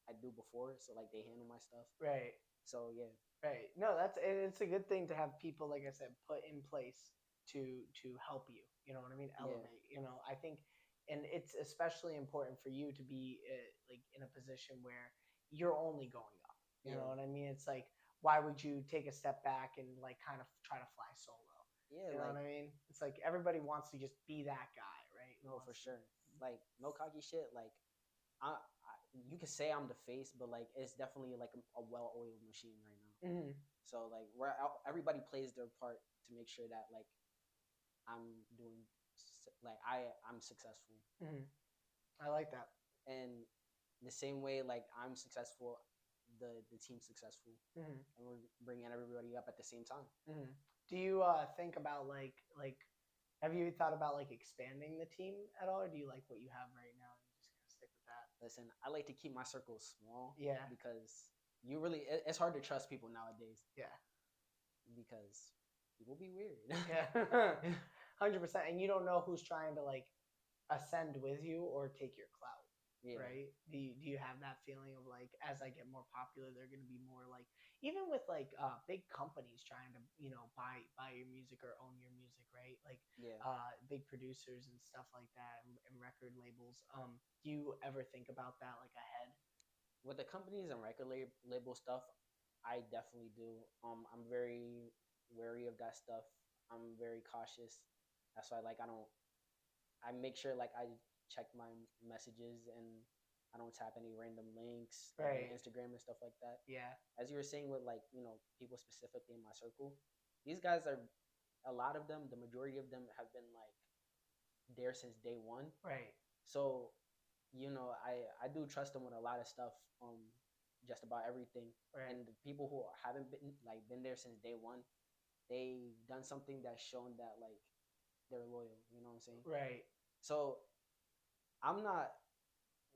I do before. So like they handle my stuff. Right. So yeah. Right. No, it's a good thing to have people, like I said, put in place to help you. You know what I mean? Elevate. Yeah. I think, and it's especially important for you to be like in a position where you're only going up. You know what I mean? It's like, why would you take a step back and like kind of try to fly solo? Yeah. You know what I mean? It's like everybody wants to just be that guy, right? No, for sure. Like no cocky shit. Like you could say I'm the face, but like it's definitely like a well-oiled machine right now. So like everybody plays their part to make sure that like I'm doing like I'm successful. I like that. And the same way like I'm successful, the team's successful, and we're bringing everybody up at the same time. Do you think about like have you thought about like expanding the team at all, or do you like what you have right now and you're just gonna stick with that? Listen, I like to keep my circle small. Yeah. Because it's hard to trust people nowadays. Yeah. Because people be weird. Yeah. 100%. And you don't know who's trying to like ascend with you or take your clout. Yeah. Right? Do you have that feeling of like as I get more popular, they're going to be more like even with like big companies trying to buy your music or own your music, right? Like big producers and stuff like that and record labels. Do you ever think about that like ahead? With the companies and record label stuff, I definitely do. I'm very wary of that stuff. I'm very cautious. That's why like I make sure like I check my messages and I don't tap any random links on Instagram and stuff like that. Yeah. As you were saying with like, people specifically in my circle, these guys are, a lot of them, the majority of them have been like there since day one. Right. So, I do trust them with a lot of stuff, just about everything. Right. And the people who haven't been there since day one, they done something that's shown that like they're loyal. You know what I'm saying? Right. So I'm not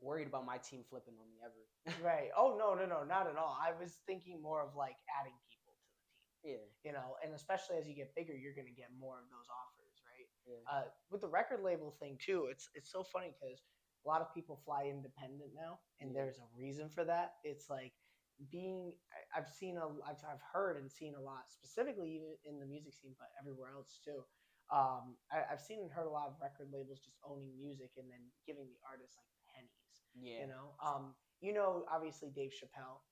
worried about my team flipping on me ever. Right. Oh no, not at all. I was thinking more of like adding people to the team. Yeah. You know, and especially as you get bigger, you're going to get more of those offers, right? Yeah. With the record label thing too, it's so funny because a lot of people fly independent now, and there's a reason for that. It's like I've seen I've heard and seen a lot, specifically even in the music scene, but everywhere else too. I've seen and heard a lot of record labels just owning music and then giving the artists like pennies. Yeah. You know, obviously Dave Chappelle.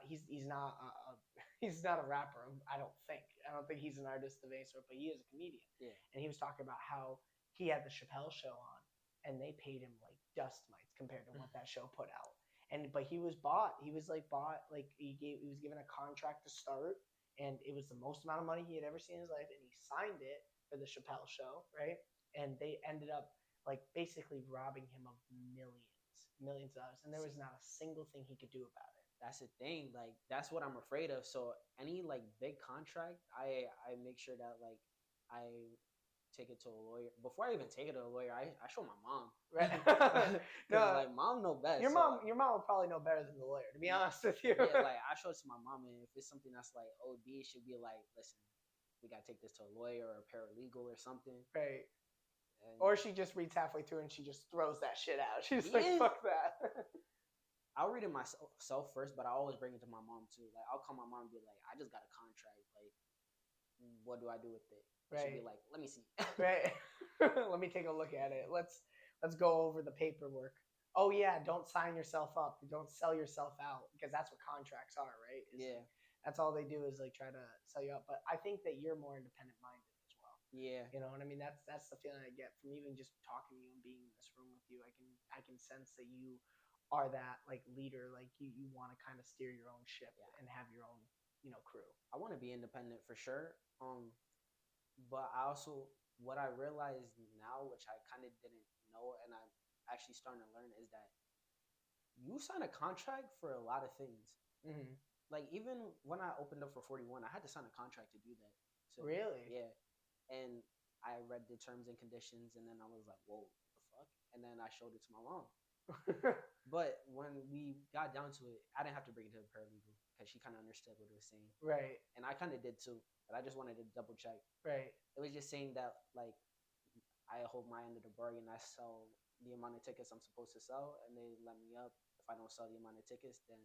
He's not he's not a rapper. I don't think. I don't think he's an artist of any sort, but he is a comedian. Yeah. And he was talking about how he had the Chappelle show on, and they paid him like dust mites compared to what that show put out. But he was bought. He was bought. Like he was given a contract to start, and it was the most amount of money he had ever seen in his life, and he signed it for the Chappelle show, right? And they ended up like basically robbing him of millions of dollars, and there was not a single thing he could do about it. That's the thing. Like that's what I'm afraid of. So any like big contract, I make sure that like I take it to a lawyer. Before I even take it to a lawyer, I show my mom. Right. No, like mom know best. Your mom will probably know better than the lawyer, to be honest with you. Yeah, like I show it to my mom, and if it's something that's like OD, she'd be like, listen, we gotta take this to a lawyer or a paralegal or something. Right. And or she just reads halfway through and she just throws that shit out. She's like, fuck that. I'll read it myself first, but I always bring it to my mom too. Like I'll call my mom and be like, I just got a contract. Like, what do I do with it? Right. She'll be like, let me see. Right. Let me take a look at it. Let's go over the paperwork. Oh yeah, don't sign yourself up. Don't sell yourself out, because that's what contracts are, right? Yeah. That's all they do is like try to sell you up. But I think that you're more independent minded as well. Yeah. You know what I mean? That's the feeling I get from even just talking to you and being in this room with you. I can sense that you are that like leader, like you want to kind of steer your own ship and have your own, crew. I want to be independent for sure. But I also, what I realize now, which I kind of didn't know, and I'm actually starting to learn, is that you sign a contract for a lot of things. Mm-hmm. Like even when I opened up for 41, I had to sign a contract to do that. So, really? Yeah. And I read the terms and conditions, and then I was like, whoa, what the fuck? And then I showed it to my mom. But when we got down to it, I didn't have to bring it to the paralegal because she kind of understood what it was saying. Right. And I kind of did too, but I just wanted to double check. Right. It was just saying that like I hold my end of the bargain. I sell the amount of tickets I'm supposed to sell, and they let me up. If I don't sell the amount of tickets, then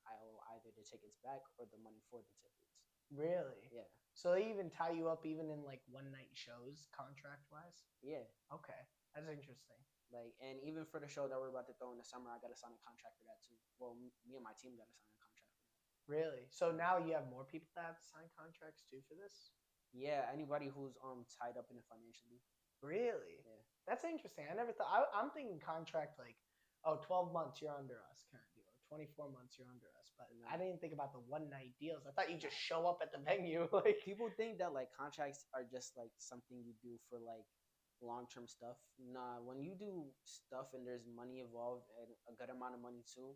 I owe either the tickets back or the money for the tickets. Really? Yeah. So they even tie you up even in like one night shows, contract wise? Yeah. Okay. That's interesting. Like, and even for the show that we're about to throw in the summer, I got to sign a contract for that too. Well, me and my team got to sign a contract for that. Really? So now you have more people that have to sign contracts too for this? Yeah, anybody who's tied up in it financially. Really? Yeah. That's interesting. I never thought. I'm thinking contract like, 12 months you're under us kind of deal, or 24 months you're under us. But I didn't think about the one night deals. I thought you just show up at the venue. Like people think that like contracts are just like something you do for like long-term stuff. Nah, when you do stuff and there's money involved and a good amount of money too,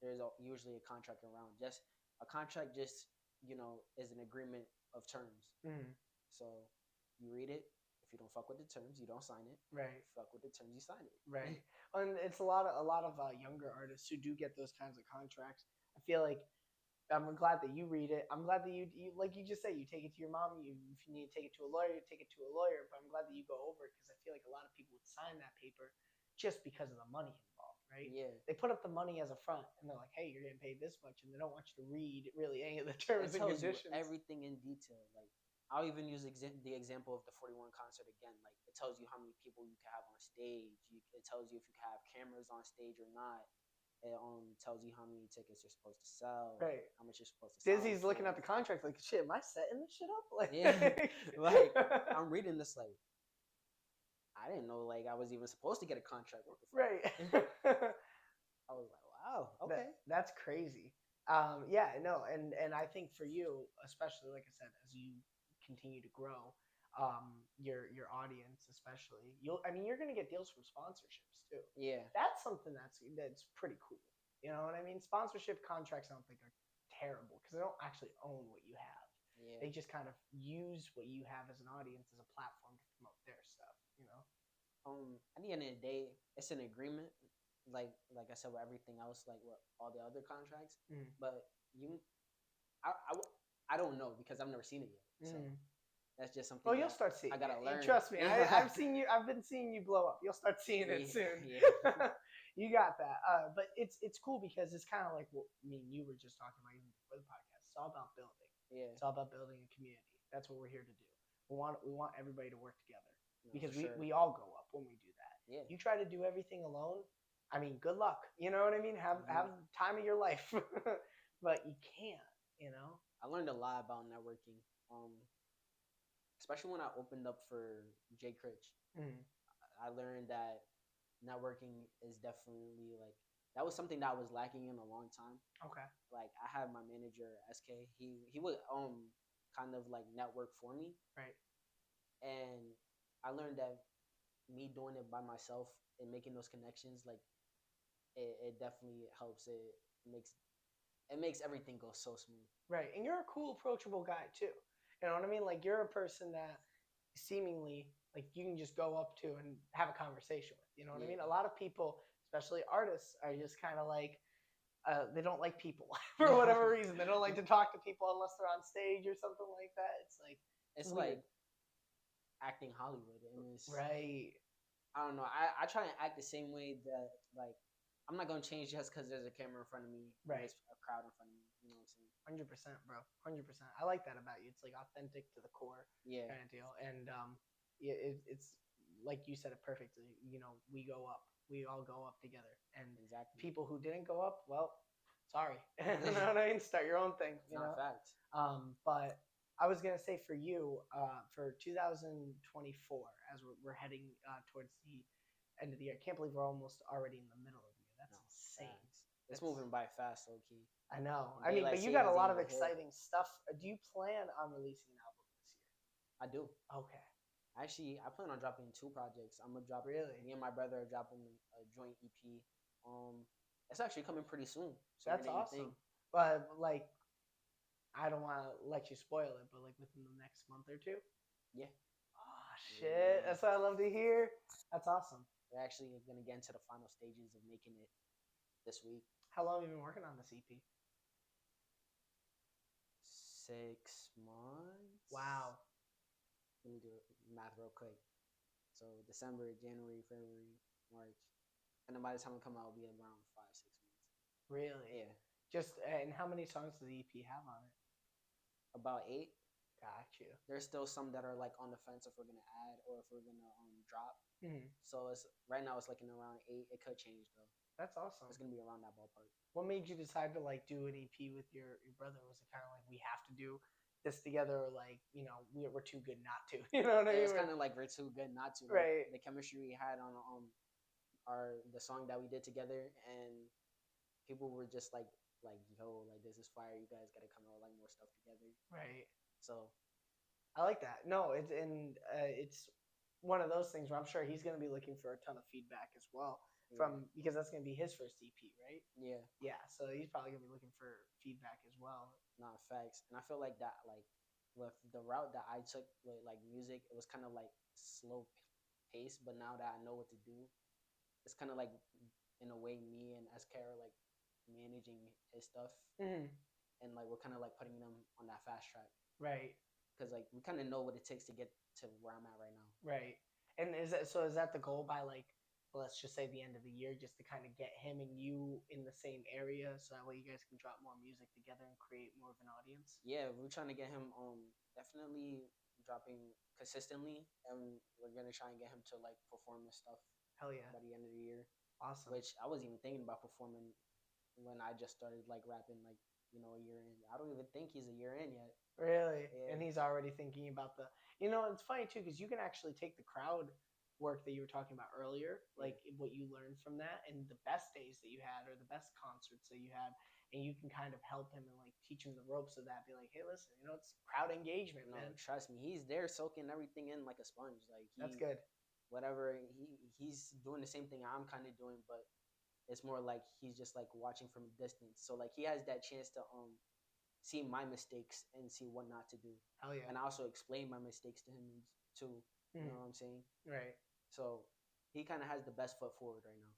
there's usually a contract around. Just a contract just is an agreement of terms. Mm-hmm. So you read it. If you don't fuck with the terms, you don't sign it. Right. Fuck with the terms, you sign it. Right. And it's a lot of younger artists who do get those kinds of contracts. I feel like I'm glad that you read it. I'm glad that you like you just said, you take it to your mom. If you need to take it to a lawyer, you take it to a lawyer. But I'm glad that you go over it, because I feel like a lot of people would sign that paper just because of the money involved, right? Yeah. They put up the money as a front, and they're like, "Hey, you're getting paid this much," and they don't want you to read really any of the terms and conditions. Everything in detail. Like I'll even use the example of the 41 concert again. Like it tells you how many people you can have on stage. It tells you if you can have cameras on stage or not. It tells you how many tickets you're supposed to sell, right? How much you're supposed to sell. Dizzy's looking at the contract like, shit, am I setting this shit up? Like, yeah, like I'm reading this like, I didn't know like I was even supposed to get a contract. What the fuck? Right. I was like, wow, okay, that's crazy. Yeah, no, and I think for you, especially like I said, as you continue to grow, your audience especially, you're gonna get deals from sponsorships too. Yeah, that's something that's pretty cool. You know what I mean? Sponsorship contracts I don't think are terrible, because they don't actually own what you have. They just kind of use what you have as an audience as a platform to promote their stuff, you know? At the end of the day, it's an agreement, like I said with everything else, like with all the other contracts. But I don't know because I've never seen it yet. So that's just something. Well, you'll start seeing. I gotta learn. Trust me, I've seen you. I've been seeing you blow up. You'll start seeing it soon. Yeah. You got that. But it's cool because it's kind of like what me and you were just talking about even before the podcast. It's all about building. Yeah. It's all about building a community. That's what we're here to do. We want everybody to work together because we all go up when we do that. Yeah. You try to do everything alone. I mean, good luck. You know what I mean? Have time of your life, but you can't. You know. I learned a lot about networking. Especially when I opened up for Jay Critch. I learned that networking is definitely like that was something that I was lacking in a long time. Okay. Like I had my manager SK. He would kind of like network for me. Right. And I learned that me doing it by myself and making those connections, like it definitely helps. It makes everything go so smooth. Right. And you're a cool, approachable guy too. You know what I mean? Like you're a person that seemingly like you can just go up to and have a conversation with. You know what I mean? A lot of people, especially artists, are just kind of like they don't like people for whatever reason. They don't like to talk to people unless they're on stage or something like that. It's like acting Hollywood, and it's right. I don't know. I try and act the same way that like I'm not gonna change just because there's a camera in front of me, right? There's a crowd in front of me. You know what I'm saying? 100%, bro. 100%. I like that about you. It's like authentic to the core, kind of deal. And it's like you said it perfectly. You know, we go up. We all go up together. And people who didn't go up, well, sorry. You know what I mean? Start your own thing. You know? Fact. But I was gonna say for you, for 2024, as we're heading towards the end of the year. I can't believe we're almost already in the middle of the year. That's insane. It's moving by fast, low key. I know. I mean, but you got a lot of exciting stuff. Do you plan on releasing an album this year? I do. Okay. Actually, I plan on dropping 2 projects. I'm gonna drop. Really? Me and my brother are dropping a joint EP. It's actually coming pretty soon. So that's awesome. But like, I don't want to let you spoil it, but like within the next month or 2. Yeah. Oh shit! That's what I love to hear. That's awesome. We're actually gonna get into the final stages of making it this week. How long have you been working on this EP? 6 months. Wow. Let me do math real quick. So December, January, February, March, and then by the time it come out, it'll be around 5-6 months. Really? Yeah. And how many songs does the EP have on it? About 8. Got you. There's still some that are like on the fence if we're gonna add or if we're gonna drop. So it's right now it's looking around 8. It could change though. That's awesome. It's gonna be around that ballpark. What made you decide to like do an EP with your brother? Was it kind of like we have to do this together, or like we're too good not to? You know what I mean? It's kind of like we're too good not to. Right. Like, the chemistry we had on the song that we did together, and people were just like yo, like this is fire. You guys gotta come out with like more stuff together. Right. So, I like that. No, it's one of those things where I'm sure he's gonna be looking for a ton of feedback as well. Because that's gonna be his first EP, right? Yeah. Yeah. So he's probably gonna be looking for feedback as well. Not facts, and I feel like that, like with the route that I took with like music, it was kind of like slow pace. But now that I know what to do, it's kind of like in a way me and SK are like managing his stuff, and like we're kind of like putting them on that fast track, right? Because like we kind of know what it takes to get to where I'm at right now, right? And is that the goal by like, let's just say the end of the year, just to kind of get him and you in the same area, so that way you guys can drop more music together and create more of an audience? Yeah, we're trying to get him definitely dropping consistently, and we're gonna try and get him to like perform and stuff. Hell yeah! By the end of the year. Awesome. Which I wasn't even thinking about performing when I just started like rapping, like a year in. I don't even think he's a year in yet. Really? Yeah. And he's already thinking about the. It's funny too because you can actually take the crowd work that you were talking about earlier, like what you learned from that and the best days that you had or the best concerts that you had, and you can kind of help him and like teach him the ropes of that. Be like, hey, listen, it's crowd engagement, man. Trust me, he's there soaking everything in like a sponge. Like that's good. Whatever he's doing the same thing I'm kind of doing, but it's more like he's just like watching from a distance. So like he has that chance to see my mistakes and see what not to do. Hell yeah. And I also explain my mistakes to him too. You know what I'm saying? Right. So he kind of has the best foot forward right now.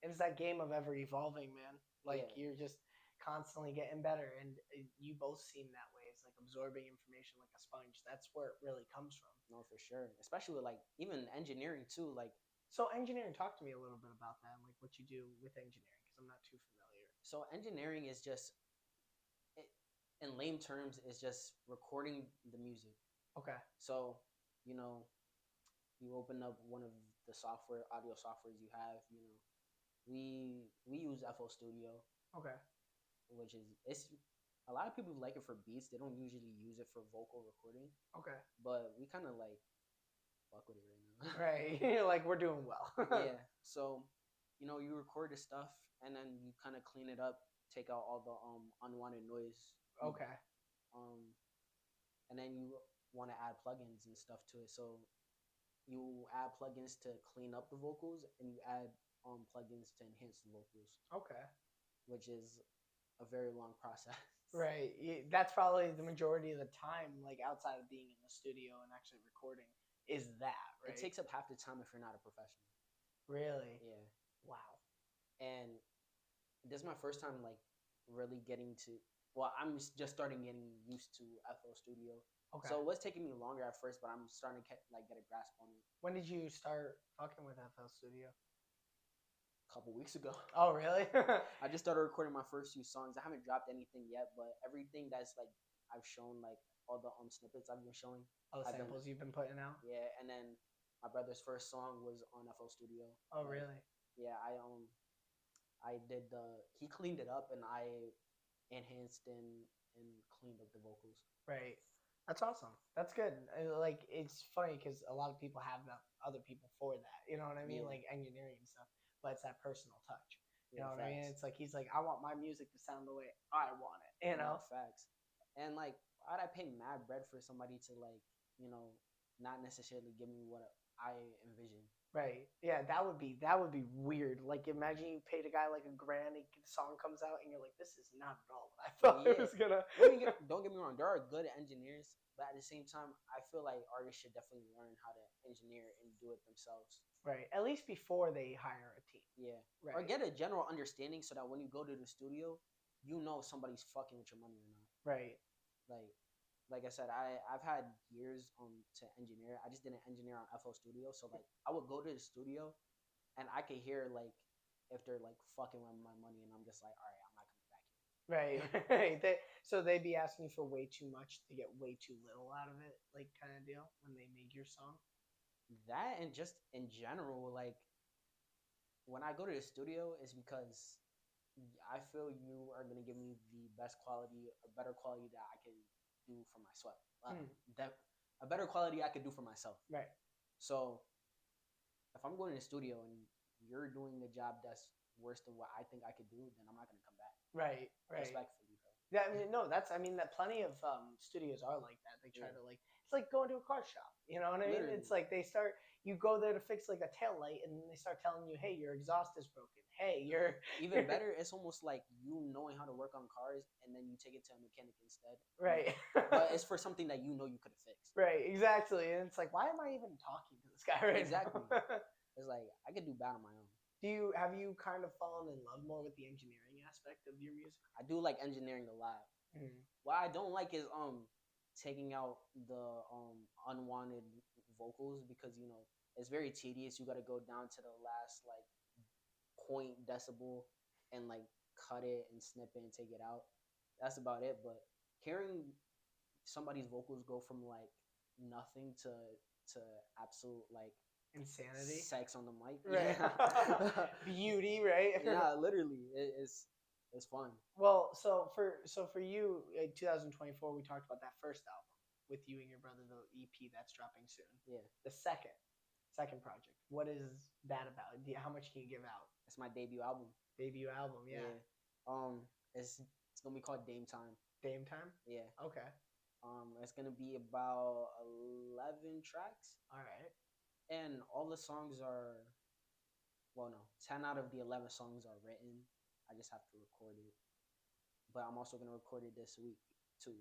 It's that game of ever evolving, man. Like Yeah. you're just constantly getting better, and you both seem that way. It's like absorbing information like a sponge. That's where it really comes from. No, for sure. Especially with like even engineering too. Like, so engineering, talk to me a little bit about that, and like what you do with engineering, because I'm not too familiar. So engineering is just, in lame terms, is just recording the music. Okay. So, you know, you open up one of the audio softwares you have. You know, we use FL Studio. Okay. Which is, it's a lot of people like it for beats. They don't usually use it for vocal recording. Okay. But we kind of like fuck with it right now. Right. Like we're doing well. Yeah. So, you know, you record the stuff and then you kind of clean it up, take out all the unwanted noise. Okay. And then you want to add plugins and stuff to it. So you add plugins to clean up the vocals, and you add plugins to enhance the vocals. Okay. Which is a very long process. Right. That's probably the majority of the time, like outside of being in the studio and actually recording, is that, right? It takes up half the time if you're not a professional. Really? Yeah. Wow. And this is my first time like really getting to, well, I'm just starting getting used to FL Studio. Okay. So it was taking me longer at first, but I'm starting to get a grasp on it. When did you start fucking with FL Studio? A couple weeks ago. Oh, really? I just started recording my first few songs. I haven't dropped anything yet, but everything that's like I've shown, like all the snippets I've been showing. Oh, samples you've been putting out? Yeah, and then my brother's first song was on FL Studio. Oh, really? Yeah, I did he cleaned it up and I enhanced and cleaned up the vocals. Right. That's awesome. That's good. Like, it's funny because a lot of people have other people for that. You know what I mean? Yeah. Like engineering and stuff. But it's that personal touch. You know what I mean? It's like he's like, I want my music to sound the way I want it. You know? Facts. And like, why'd I pay mad bread for somebody to like, you know, not necessarily give me what I envision? Right. Yeah, that would be weird. Like, imagine you paid a guy like $1,000, the song comes out, and you're like, this is not at all what I thought it was gonna. Don't get me wrong. There are good engineers, but at the same time, I feel like artists should definitely learn how to engineer and do it themselves. Right. At least before they hire a team. Yeah. Right. Or get a general understanding so that when you go to the studio, you know somebody's fucking with your money or not. Right. Like I said, I've had years to engineer. I just didn't engineer on FL Studio. So like I would go to the studio and I could hear like if they're like fucking with my money, and I'm just like, all right, I'm not coming back here. Right. So they'd be asking you for way too much to get way too little out of it, like kind of deal when they make your song. That, and just in general, like when I go to the studio, is because I feel you are gonna give me the best quality, a better quality that I can do for myself. That a better quality I could do for myself. Right. So if I'm going to the studio and you're doing a job that's worse than what I think I could do, then I'm not gonna come back. Right. Respectfully, though. Yeah, I mean, no, that plenty of studios are like that. They try to like, it's like going to a car shop. You know what I mean? Literally. It's like you go there to fix like a tail light, and then they start telling you, hey, your exhaust is broken. Hey, you're even better. It's almost like you knowing how to work on cars, and then you take it to a mechanic instead. Right. But it's for something that you know you could have fixed. Right. Exactly. And it's like, why am I even talking to this guy right exactly. now? It's like I could do bad on my own. Have you kind of fallen in love more with the engineering aspect of your music? I do like engineering a lot. What I don't like is taking out the unwanted vocals, because you know it's very tedious. You got to go down to the last like point decibel and like cut it and snip it and take it out. That's about it. But hearing somebody's vocals go from like nothing to absolute like insanity, sex on the mic, right? Beauty, right? Yeah, literally, it's fun. Well, so for you, 2024, we talked about that first album with you and your brother, the EP that's dropping soon. Yeah. The second project. What is that about? How much can you give out? It's my debut album. Debut album, yeah. It's gonna be called Dame Time. Dame Time? Yeah. Okay. It's gonna be about 11 tracks. All right. And all the songs are, 10 out of the 11 songs are written. I just have to record it. but I'm also gonna record it this week too.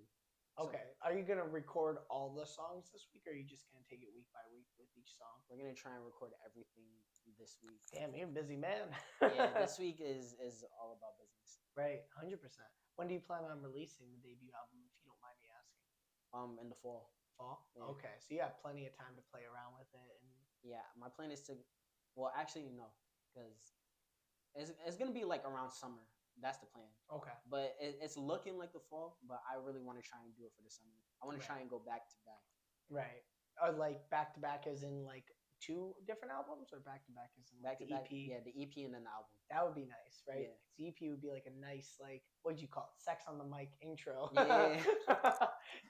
So Okay. Are you gonna record all the songs this week, or are you just gonna take it week by week with each song? we're gonna try and record everything this week. Damn, you're a busy man. Yeah, this week is all about business. Right, 100%. When do you plan on releasing the debut album, if you don't mind me asking? In the fall. Fall? Yeah. Okay, so you have plenty of time to play around with it. And Yeah, my plan is to, well, actually no, because it's gonna be like around summer. That's the plan. okay, But it's looking like the fall. But I really want to try and do it for the summer. I want to try Right. and go back to back. right. Or like back to back, as in like 2 different albums, or back to back as in like Back to the back. EP? Yeah, the EP and then the album. That would be nice, right? Yeah. The EP would be like a nice, like, what'd you call it? Sex on the mic intro. Yeah.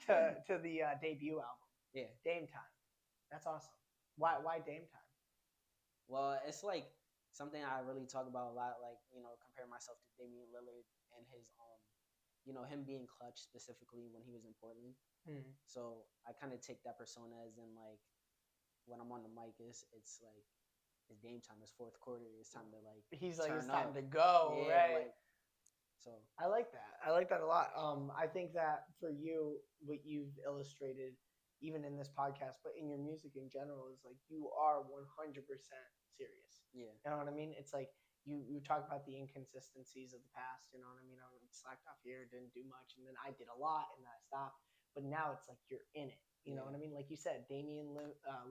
to the debut album. Yeah. Dame Time. That's awesome. Why Dame Time? Well, it's like something I really talk about a lot. Like, compare myself to Damian Lillard and his him being clutch specifically when he was in Portland. Hmm. So I kind of take that persona as in like when I'm on the mic, it's like it's game time. It's fourth quarter. It's time to like. He's like, it's turn time up. to go, Yeah, right? like, so I like that. I like that a lot. I think that for you, what you've illustrated, even in this podcast, but in your music in general, is like you are 100% serious. yeah, You know what I mean? It's like you talk about the inconsistencies of the past. You know what I mean? I slacked off here, didn't do much, and then I did a lot, and then I stopped. But now it's like you're in it. You know Yeah. what I mean? Like you said, Damian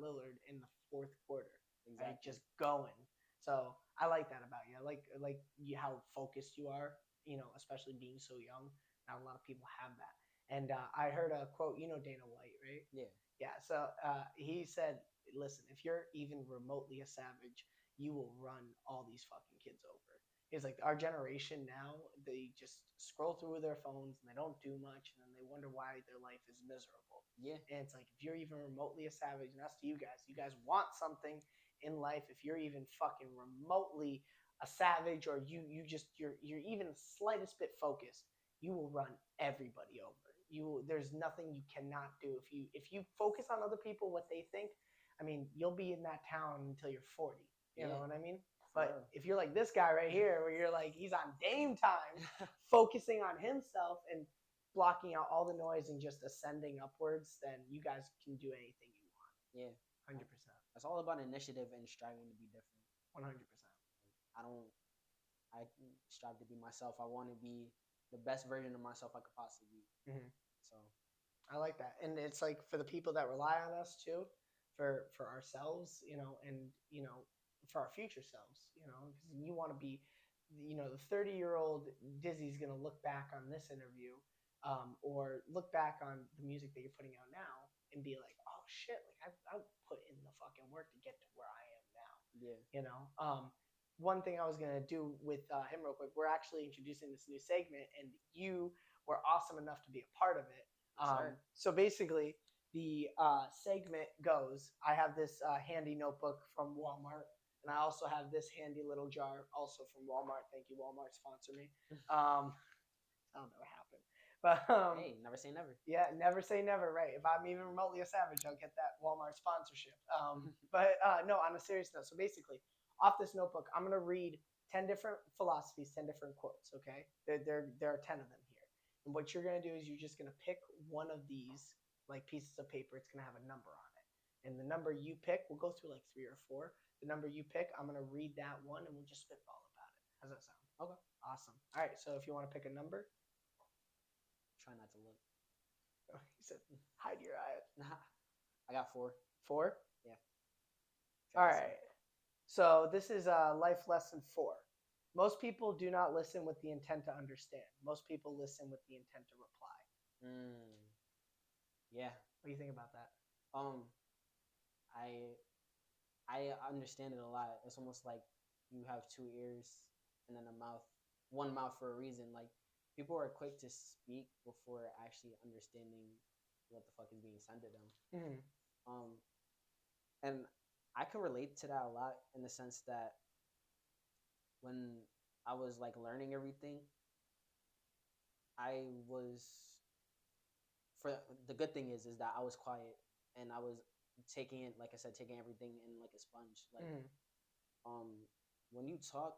Lillard in the fourth quarter, exactly. right? Just going. So I like that about you. I like how focused you are. Especially being so young. Not a lot of people have that. And I heard a quote. You know Dana White, right? Yeah. Yeah. So he said, "Listen, if you're even remotely a savage, you will run all these fucking kids over." He's like, our generation now, they just scroll through their phones and they don't do much, and then they wonder why their life is miserable. Yeah. And it's like, if you're even remotely a savage, and that's to you guys want something in life. If you're even fucking remotely a savage, or you're even the slightest bit focused, you will run everybody over. There's nothing you cannot do if you focus on other people, what they think. I mean, you'll be in that town until you're 40. You know what I mean? But if you're like this guy right here, where you're like, he's on Dame Time, focusing on himself and blocking out all the noise and just ascending upwards, then you guys can do anything you want. Yeah. 100%. It's all about initiative and striving to be different. 100%. I strive to be myself. I want to be the best version of myself I could possibly be. Mm-hmm. So I like that. And it's like for the people that rely on us too, for ourselves, and for our future selves, because you want to be, the 30-year-old Dizzy's going to look back on this interview, or look back on the music that you're putting out now and be like, oh shit, like I put in the fucking work to get to where I am now. yeah. One thing I was going to do with him real quick, we're actually introducing this new segment, and you were awesome enough to be a part of it. So basically, the segment goes, I have this handy notebook from Walmart, and I also have this handy little jar also from Walmart. Thank you, Walmart, sponsor me. That'll never happen. But hey, never say never. Yeah, never say never, right? If I'm even remotely a savage, I'll get that Walmart sponsorship. But no, on a serious note, so basically, off this notebook, I'm going to read 10 different philosophies, 10 different quotes, okay? There are 10 of them here. And what you're going to do is you're just going to pick one of these, like, pieces of paper. It's going to have a number on it. And the number you pick, we'll go through like 3 or 4. The number you pick, I'm going to read that one, and we'll just spitball about it. How's that sound? Okay. Awesome. All right, so if you want to pick a number. Try not to look. Oh, he said, hide your eyes. I got 4. 4? Yeah. All right. So this is life lesson 4. Most people do not listen with the intent to understand. Most people listen with the intent to reply. Yeah. What do you think about that? I understand it a lot. It's almost like you have 2 ears and then a mouth. One mouth for a reason. Like, people are quick to speak before actually understanding what the fuck is being said to them. Mm-hmm. And I can relate to that a lot in the sense that when I was like learning everything, the good thing is that I was quiet and I was taking it, like I said, taking everything in like a sponge. Like, when you talk,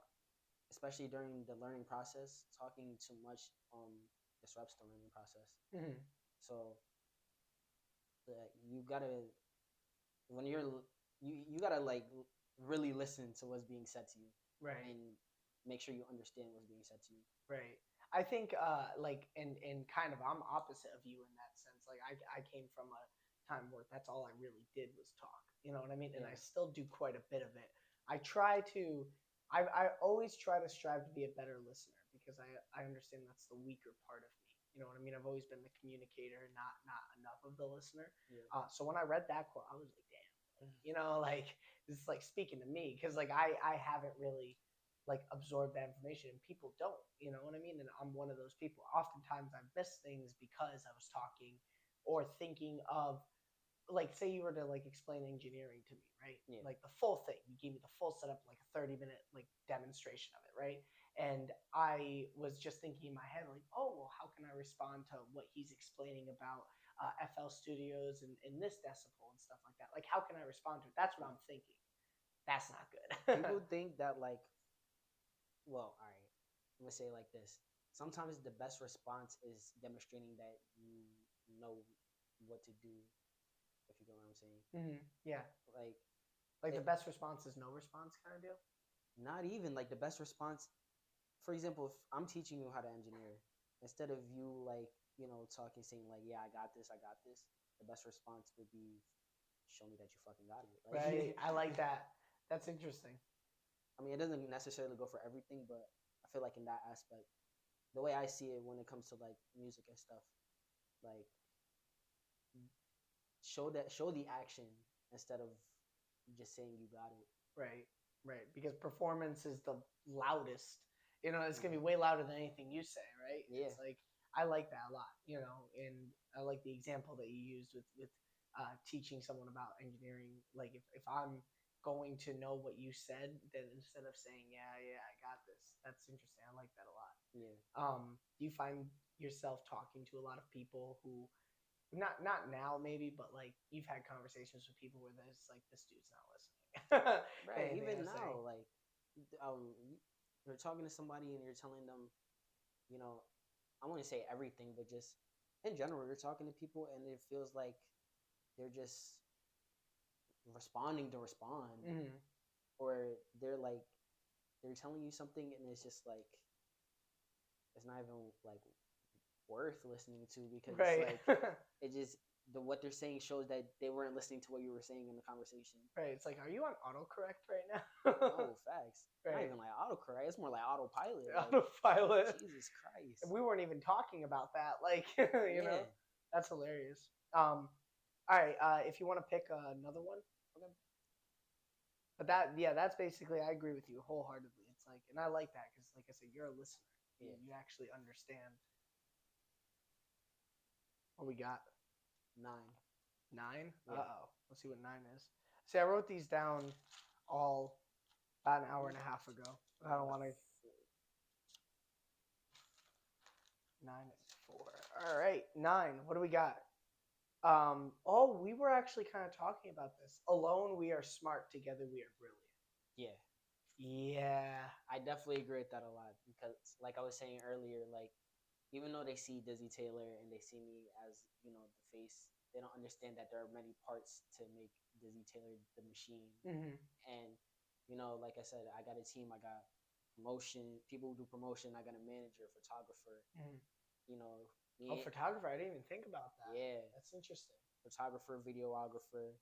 especially during the learning process, talking too much disrupts the learning process. Mm-hmm. So you gotta when you gotta like really listen to what's being said to you, Right. and make sure you understand what's being said to you. Right. I think like and kind of I'm opposite of you in that sense. Like I came from a time where that's all I really did was talk. You know what I mean? And I Yeah. still do quite a bit of it. I try to I always try to strive to be a better listener because I understand that's the weaker part of me. You know what I mean? I've always been the communicator, not enough of the listener. Yeah. So when I read that quote, I was like, damn, you know, like this is like speaking to me because like I haven't really like absorb that information and people don't, you know what I mean? And I'm one of those people. Oftentimes I miss things because I was talking or thinking of, like, say you were to like explain engineering to me, right? Yeah. Like the full thing, you gave me the full setup, like a 30-minute like demonstration of it, right? And I was just thinking in my head like, oh well, how can I respond to what he's explaining about FL Studios and this decibel and stuff like that? Like how can I respond to it? That's what I'm thinking. That's not good. People think that like, well, all right, I'm gonna say it like this. Sometimes the best response is demonstrating that you know what to do, if you get what I'm saying. Mm-hmm. Yeah. Like The best response is no response kind of deal. not even like the best response. For example, if I'm teaching you how to engineer, instead of you like, talking, saying like, yeah, I got this, the best response would be, show me that you fucking got it. Like, Right. I like that. That's interesting. I mean, it doesn't necessarily go for everything, but I feel like in that aspect, the way I see it when it comes to like music and stuff, like show the action instead of just saying you got it. Right. Right. Because performance is the loudest. You know, it's gonna be way louder than anything you say, right? Yeah. It's like I like that a lot, you know, and I like the example that you used with teaching someone about engineering. Like if I'm going to know what you said, then instead of saying, yeah, I got this, that's interesting. I like that a lot. Yeah. Do you find yourself talking to a lot of people who not now maybe, but like you've had conversations with people where there's like this dude's not listening. Right. Even now, like, you're talking to somebody and you're telling them, I wouldn't say everything, but just in general, you're talking to people and it feels like they're just responding to respond, Mm-hmm. or they're telling you something and it's just like it's not even like worth listening to, because Right. it's like it just what they're saying shows that they weren't listening to what you were saying in the conversation. Right. It's like, are you on autocorrect right now? Oh, facts. Right. Not even like autocorrect. It's more like autopilot. Like, autopilot. Jesus Christ. We weren't even talking about that. Like, you know, Yeah. that's hilarious. All right. If you want to pick another one. Okay. But that's basically, I agree with you wholeheartedly. It's like, and I like that because, like I said, you're a listener. Yeah. You actually understand. What we got? 9. 9? Yeah. Uh-oh. Let's see what 9 is. See, I wrote these down all about an hour and a half ago. I don't want to. 9 and 4. All right, 9. What do we got? We were actually kind of talking about this. Alone we are smart, together we are brilliant. Yeah. Yeah. I definitely agree with that a lot, because like I was saying earlier, like even though they see Dizzy Taylor and they see me as, the face, they don't understand that there are many parts to make Dizzy Taylor the machine. Mm-hmm. And, like I said, I got a team, I got promotion, people who do promotion, I got a manager, photographer, Photographer, I didn't even think about that. Yeah. That's interesting. Photographer, videographer.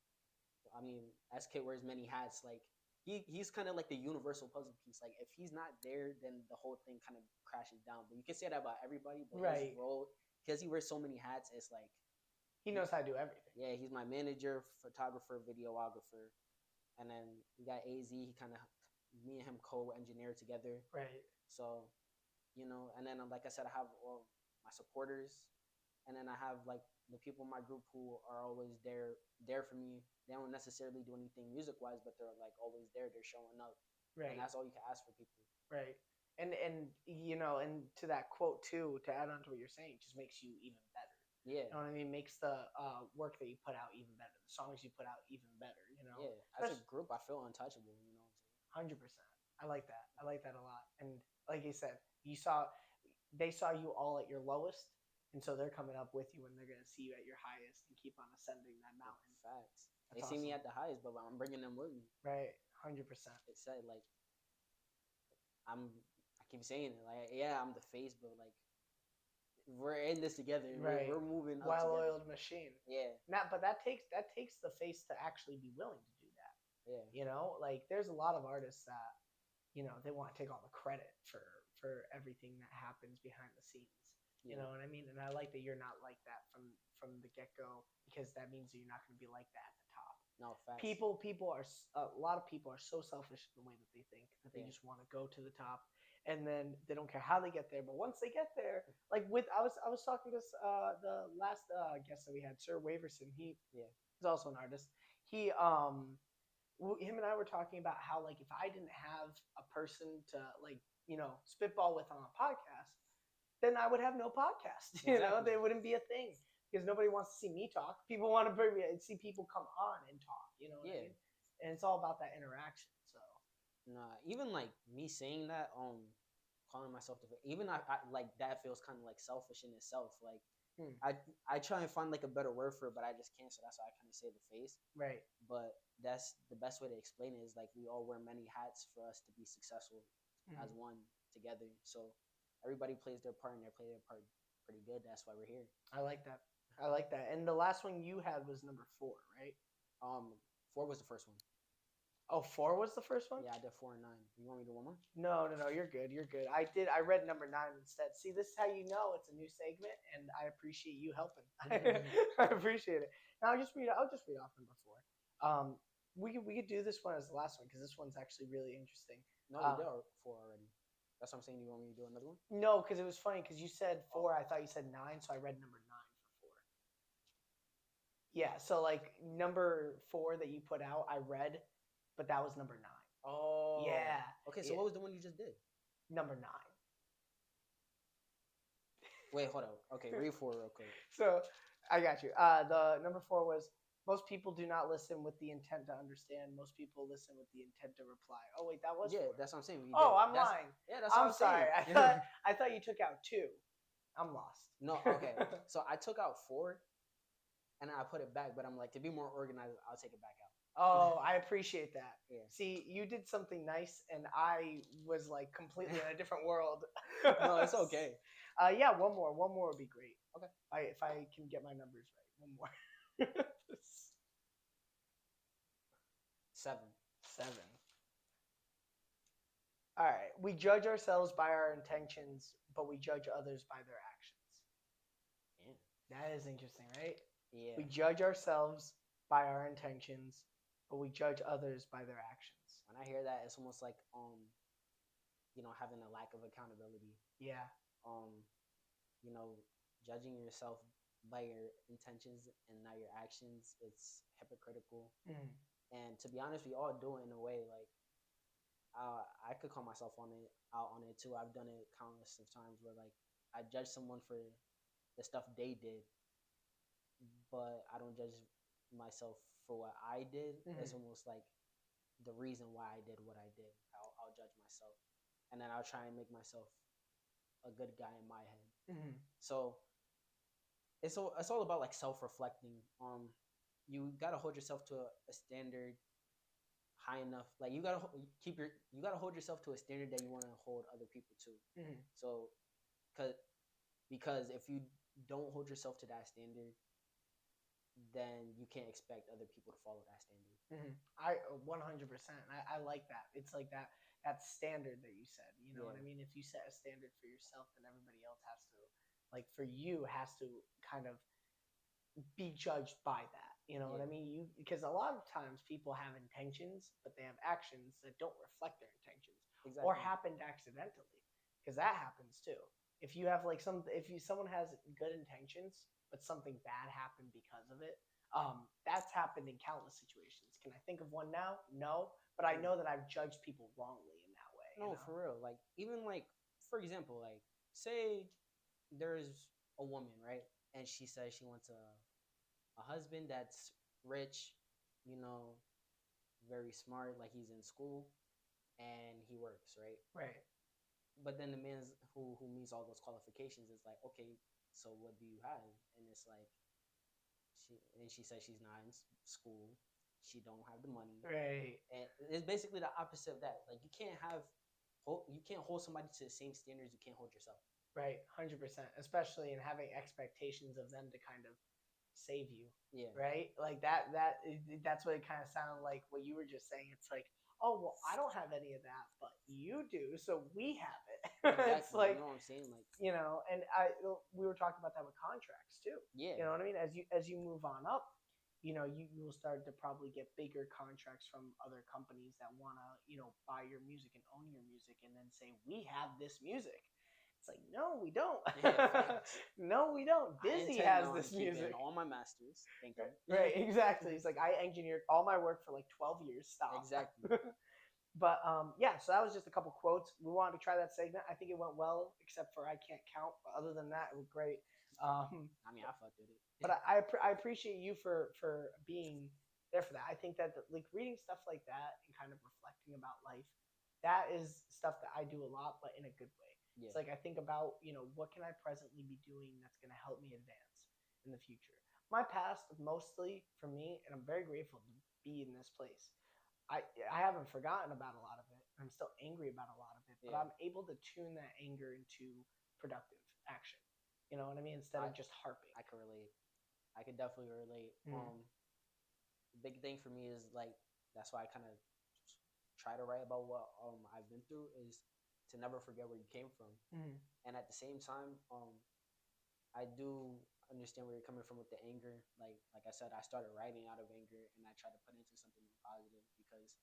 I mean, SK wears many hats. Like, he's kind of like the universal puzzle piece. Like, if he's not there, then the whole thing kind of crashes down. But you can say that about everybody, but right. His role, because he wears so many hats, it's like he knows how to do everything. Yeah, he's my manager, photographer, videographer, and then we got AZ. He kind of, me and him co-engineer together. Right. So, and then like I said, I have all my supporters, and then I have like the people in my group who are always there for me. They don't necessarily do anything music wise, but they're like always there. They're showing up, right? And that's all you can ask for people, right? And and to that quote too, to add on to what you're saying, just makes you even better. Yeah, you know what I mean. Makes the work that you put out even better. The songs you put out even better. Yeah, as a group, I feel untouchable. 100%. I like that. I like that a lot. And like you said, they saw you all at your lowest, and so they're coming up with you and they're gonna see you at your highest and keep on ascending that mountain. Facts. That's They see me awesome. at the highest, but I'm bringing them with me. Right, 100%. It said like I keep saying it like yeah, I'm the face, but like we're in this together. Right, We're moving up together. well-oiled machine. Yeah, But that takes the face to actually be willing to do that. yeah, You know, like there's a lot of artists that, you know, they want to take all the credit for everything that happens behind the scenes. You yeah. know what I mean? And I like that you're not like that from the get go, because that means that you're not going to be like that at the top. No facts. People are a lot of people are so selfish in the way that they think that they Yeah. just want to go to the top, and then they don't care how they get there. But once they get there, like I was talking to the last guest that we had, Sir Waverson. He's also an artist. Him and I were talking about how, like, if I didn't have a person to, like, you know, spitball with on a podcast, then I would have no podcast. You know, Exactly. they wouldn't be a thing, because nobody wants to see me talk. People want to see people come on and talk. You know what I mean? And it's all about that interaction. So Nah, even like me saying that, calling myself even I like that feels kind of like selfish in itself. Like I try and find like a better word for it, but I just can't. So that's why I kind of say the face. right. But that's the best way to explain it is like we all wear many hats for us to be successful as one together. So everybody plays their part and they play their part pretty good. That's why we're here. I like that. I like that. And the last one you had was number 4, right? 4 was the first one. Oh, 4 was the first one? Yeah, I did 4 and 9. You want me to do one more? No, you're good. You're good. I read number 9 instead. See, this is how you know it's a new segment, and I appreciate you helping. I appreciate it. Now I'll just read off number 4. We could do this one as the last one, because this one's actually really interesting. No, you did 4 already. That's what I'm saying. You want me to do another one? No, because it was funny, because you said 4. I thought you said 9, so I read number 9 for 4. Yeah, so like number 4 that you put out, I read, but that was number 9. Oh. Yeah. Okay, so what was the one you just did? Number 9. Wait, hold up. Okay, read 4 real quick. So I got you. The number 4 was, most people do not listen with the intent to understand. Most people listen with the intent to reply. Oh wait, that was 4. That's what I'm saying. I'm lying. Yeah, that's I'm what I'm sorry. saying. I thought you took out 2. I'm lost. No, okay. So I took out 4, and I put it back. But I'm like, to be more organized, I'll take it back out. Oh, I appreciate that. Yeah. See, you did something nice, and I was like completely in a different world. No, it's okay. Yeah, one more would be great. Okay. If I can get my numbers right, one more. 7. All right. We judge ourselves by our intentions, but we judge others by their actions. Yeah. That is interesting, right? Yeah. We judge ourselves by our intentions, but we judge others by their actions. When I hear that, it's almost like having a lack of accountability. Yeah. Judging yourself by your intentions and not your actions, it's hypocritical. And to be honest, we all do it in a way. Like, I could call myself out on it too. I've done it countless of times where like I judge someone for the stuff they did, but I don't judge myself for what I did. It's almost like the reason why I did what I did. I'll judge myself, and then I'll try and make myself a good guy in my head. So it's all about like self-reflecting. You gotta hold yourself to a standard high enough. Like you gotta hold yourself to a standard that you want to hold other people to. So, because if you don't hold yourself to that standard, then you can't expect other people to follow that standard. I 100%. I like that. It's like that standard that you said. You know what I mean? If you set a standard for yourself, then everybody else has to, like, for you, has to kind of be judged by that. You know what I mean? Because a lot of times people have intentions, but they have actions that don't reflect their intentions, or happened accidentally, because that happens too. If you have like someone has good intentions, but something bad happened because of it, that's happened in countless situations. Can I think of one now? No, but I know that I've judged people wrongly in that way. No, for real. Like, even like, for example, like, say there's a woman, right? And she says she wants a husband that's rich, very smart, like he's in school. and he works, right? Right. But then the man's who meets all those qualifications is like, okay, so what do you have? And it's like she says she's not in school, she don't have the money, Right. and it's basically the opposite of that. Like you can't hold somebody to the same standards you can't hold yourself. Right. 100%. Especially in having expectations of them to kind of save you. Yeah. Right. Like that's what it kind of sounded like what you were just saying. It's like, oh well, I don't have any of that, but you do, so we have it. Exactly. It's like, you know what I'm saying? Like, and we were talking about that with contracts too. yeah. You know what I mean? As you move on up, you will start to probably get bigger contracts from other companies that want to, buy your music and own your music and then say, we have this music. It's like, no, we don't. Yeah, No, we don't. Dizzy has this music. All my masters. Thank you. Right, exactly. It's like I engineered all my work for like 12 years. Stop. Exactly. But yeah, so that was just a couple quotes. We wanted to try that segment. I think it went well, except for I can't count. But other than that, it was great. I mean, I fucked with it. But I appreciate you for being there for that. I think that like reading stuff like that and kind of reflecting about life, that is stuff that I do a lot, but in a good way. Yeah. It's like I think about, what can I presently be doing that's going to help me advance in the future. My past, mostly for me, and I'm very grateful to be in this place. I haven't forgotten about a lot of it. I'm still angry about a lot of it, but I'm able to tune that anger into productive action. You know what I mean? Instead of just harping. I can relate. I can definitely relate. The big thing for me is like that's why I kind of try to write about what I've been through is to never forget where you came from. And at the same time, I do understand where you're coming from with the anger. Like I said, I started writing out of anger and I tried to put it into something more positive because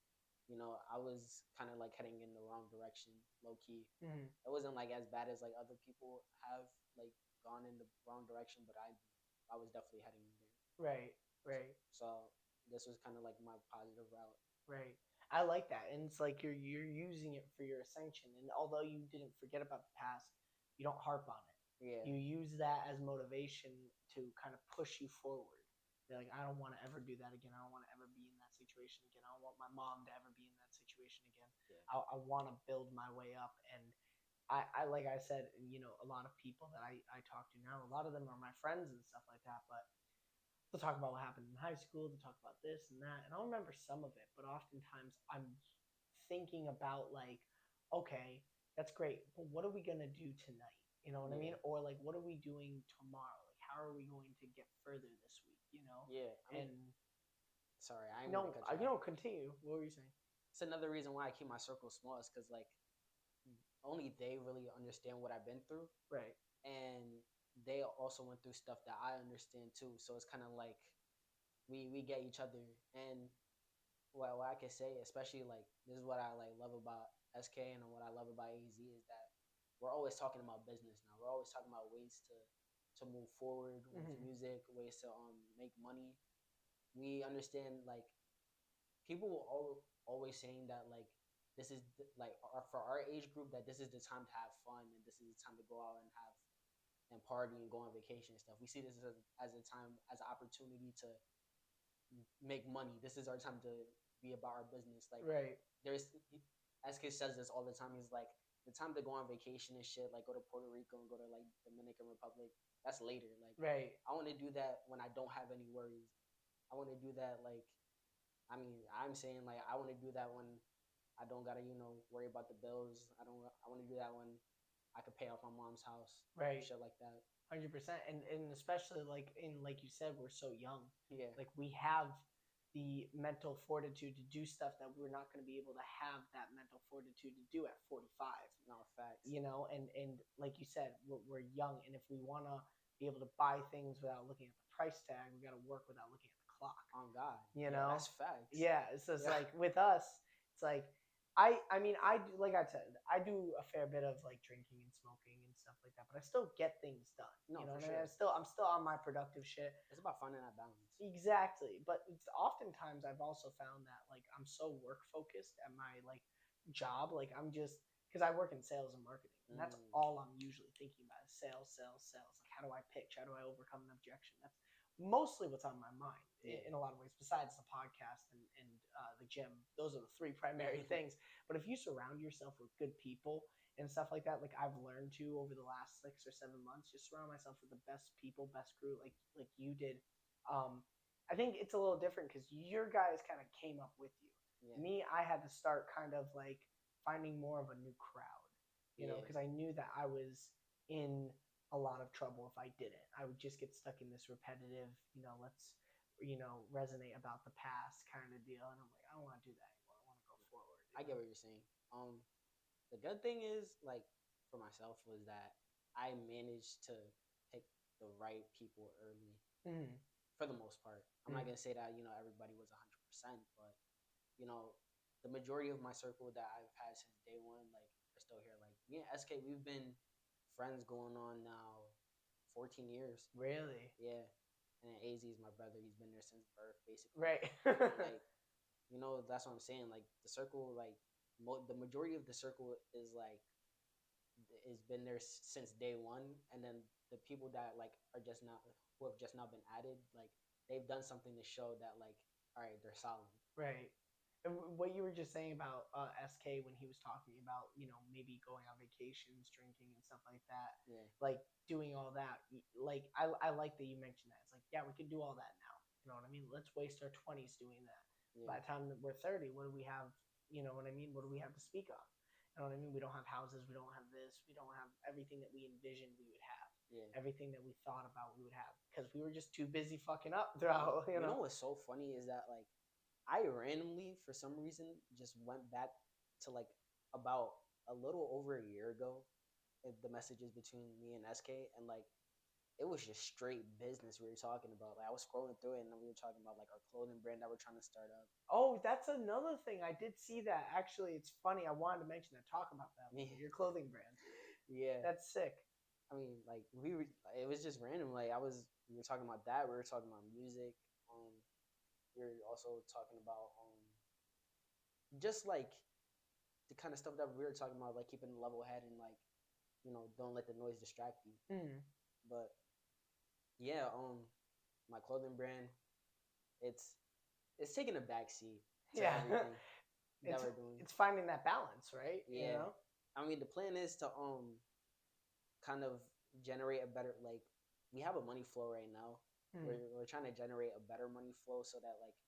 I was kind of like heading in the wrong direction, low key. It wasn't like as bad as like other people have like gone in the wrong direction, but I was definitely heading there. Right. So this was kind of like my positive route. Right. I like that, and it's like you're using it for your ascension. And although you didn't forget about the past, you don't harp on it. Yeah. You use that as motivation to kind of push you forward. You're like, I don't want to ever do that again. I don't want to ever be in that situation again. I don't want my mom to ever be in that situation again. Yeah. I want to build my way up, and I like I said, a lot of people that I talk to now, a lot of them are my friends and stuff like that, but they'll talk about what happened in high school, they'll talk about this and that, and I'll remember some of it, but oftentimes I'm thinking about like, okay, that's great, but what are we going to do tonight? You know what I mean? Or like, what are we doing tomorrow? Like, how are we going to get further this week, Yeah. Sorry, continue. What were you saying? It's another reason why I keep my circle small is because like only they really understand what I've been through. Right. And they also went through stuff that I understand too. So it's kind of like we get each other. And what I can say, especially like this is what I like love about SK and what I love about AZ is that we're always talking about business now. We're always talking about ways to move forward with music, ways to make money. We understand like people will always saying that like this is like for our age group that this is the time to have fun and this is the time to go out and have and party and go on vacation and stuff. We see this as a time, as an opportunity to make money. This is our time to be about our business. Like, right. There's, SK says this all the time. He's like, the time to go on vacation and shit, like go to Puerto Rico and go to like Dominican Republic, that's later. Like, right. I want to do that when I don't have any worries. I want to do that like, I mean, I'm saying like I want to do that when I don't gotta worry about the bills. I want to do that when I could pay off my mom's house, right? Shit like that. 100%, and especially like you said, we're so young. Yeah. Like we have the mental fortitude to do stuff that we're not going to be able to have that mental fortitude to do at 45. No, facts. And like you said, we're young, and if we want to be able to buy things without looking at the price tag, we got to work without looking at the clock. On God. That's facts. Yeah, so it's like with us, it's like. I mean, I do, like I said, I do a fair bit of like drinking and smoking and stuff like that, but I still get things done. No, you know for what I mean? I'm still on my productive shit. It's about finding that balance. Exactly, but it's oftentimes I've also found that like I'm so work focused at my like job, like I'm just because I work in sales and marketing, and that's all I'm usually thinking about is sales. Like, how do I pitch? How do I overcome an objection? That's mostly what's on my mind Yeah. in a lot of ways, besides the podcast and the gym. Those are the three primary things. But if you surround yourself with good people and stuff like that, like I've learned to over the last 6 or 7 months, just surround myself with the best people, best crew, like you did. I think it's a little different because your guys kind of came up with you. Yeah. Me, I had to start kind of like finding more of a new crowd, Yeah. because I knew that I was in a lot of trouble if I didn't. I would just get stuck in this repetitive, let's, resonate about the past kind of deal. And I'm like, I don't want to do that anymore. I want to go forward. I get what you're saying. The good thing is, like, for myself was that I managed to pick the right people early Mm-hmm. for the most part. I'm not gonna say that everybody was 100%, but the majority of my circle that I've had since day one, like, are still here. Like me and SK, we've been friends going on now 14 years. Really? Yeah. And then AZ is my brother. He's been there since birth, basically. Right. Like, that's what I'm saying. Like, the circle, like, the majority of the circle is like has been there since day one, and then the people that like are just not who have just now been added, like, they've done something to show that, like, all right, they're solid. Right. And what you were just saying about SK when he was talking about, maybe going on vacations, drinking and stuff like that, Yeah. like doing all that, like I like that you mentioned that. It's like, yeah, we can do all that now. You know what I mean? Let's waste our 20s doing that. Yeah. By the time that we're 30, what do we have? You know what I mean? What do we have to speak on? You know what I mean? We don't have houses. We don't have this. We don't have everything that we envisioned we would have. Yeah. Everything that we thought about we would have because we were just too busy fucking up throughout. You know what's so funny is that, like, I randomly, for some reason, just went back to, like, about a little over a year ago, the messages between me and SK, and, like, it was just straight business we were talking about. Like, I was scrolling through it, and we were talking about, like, our clothing brand that we're trying to start up. Oh, that's another thing. I did see that. Actually, it's funny. I wanted to mention that. Talk about that. Yeah. Your clothing brand. Yeah. That's sick. I mean, like, it was just random. Like, we were talking about that. We were talking about music. We were also talking about just like the kind of stuff that we were talking about, like keeping a level head and, like, don't let the noise distract you. Mm. But yeah, my clothing brand, it's taking a backseat to everything that we're doing. It's finding that balance, right? Yeah. I mean, the plan is to kind of generate a better, like, we have a money flow right now. We're trying to generate a better money flow so that, like,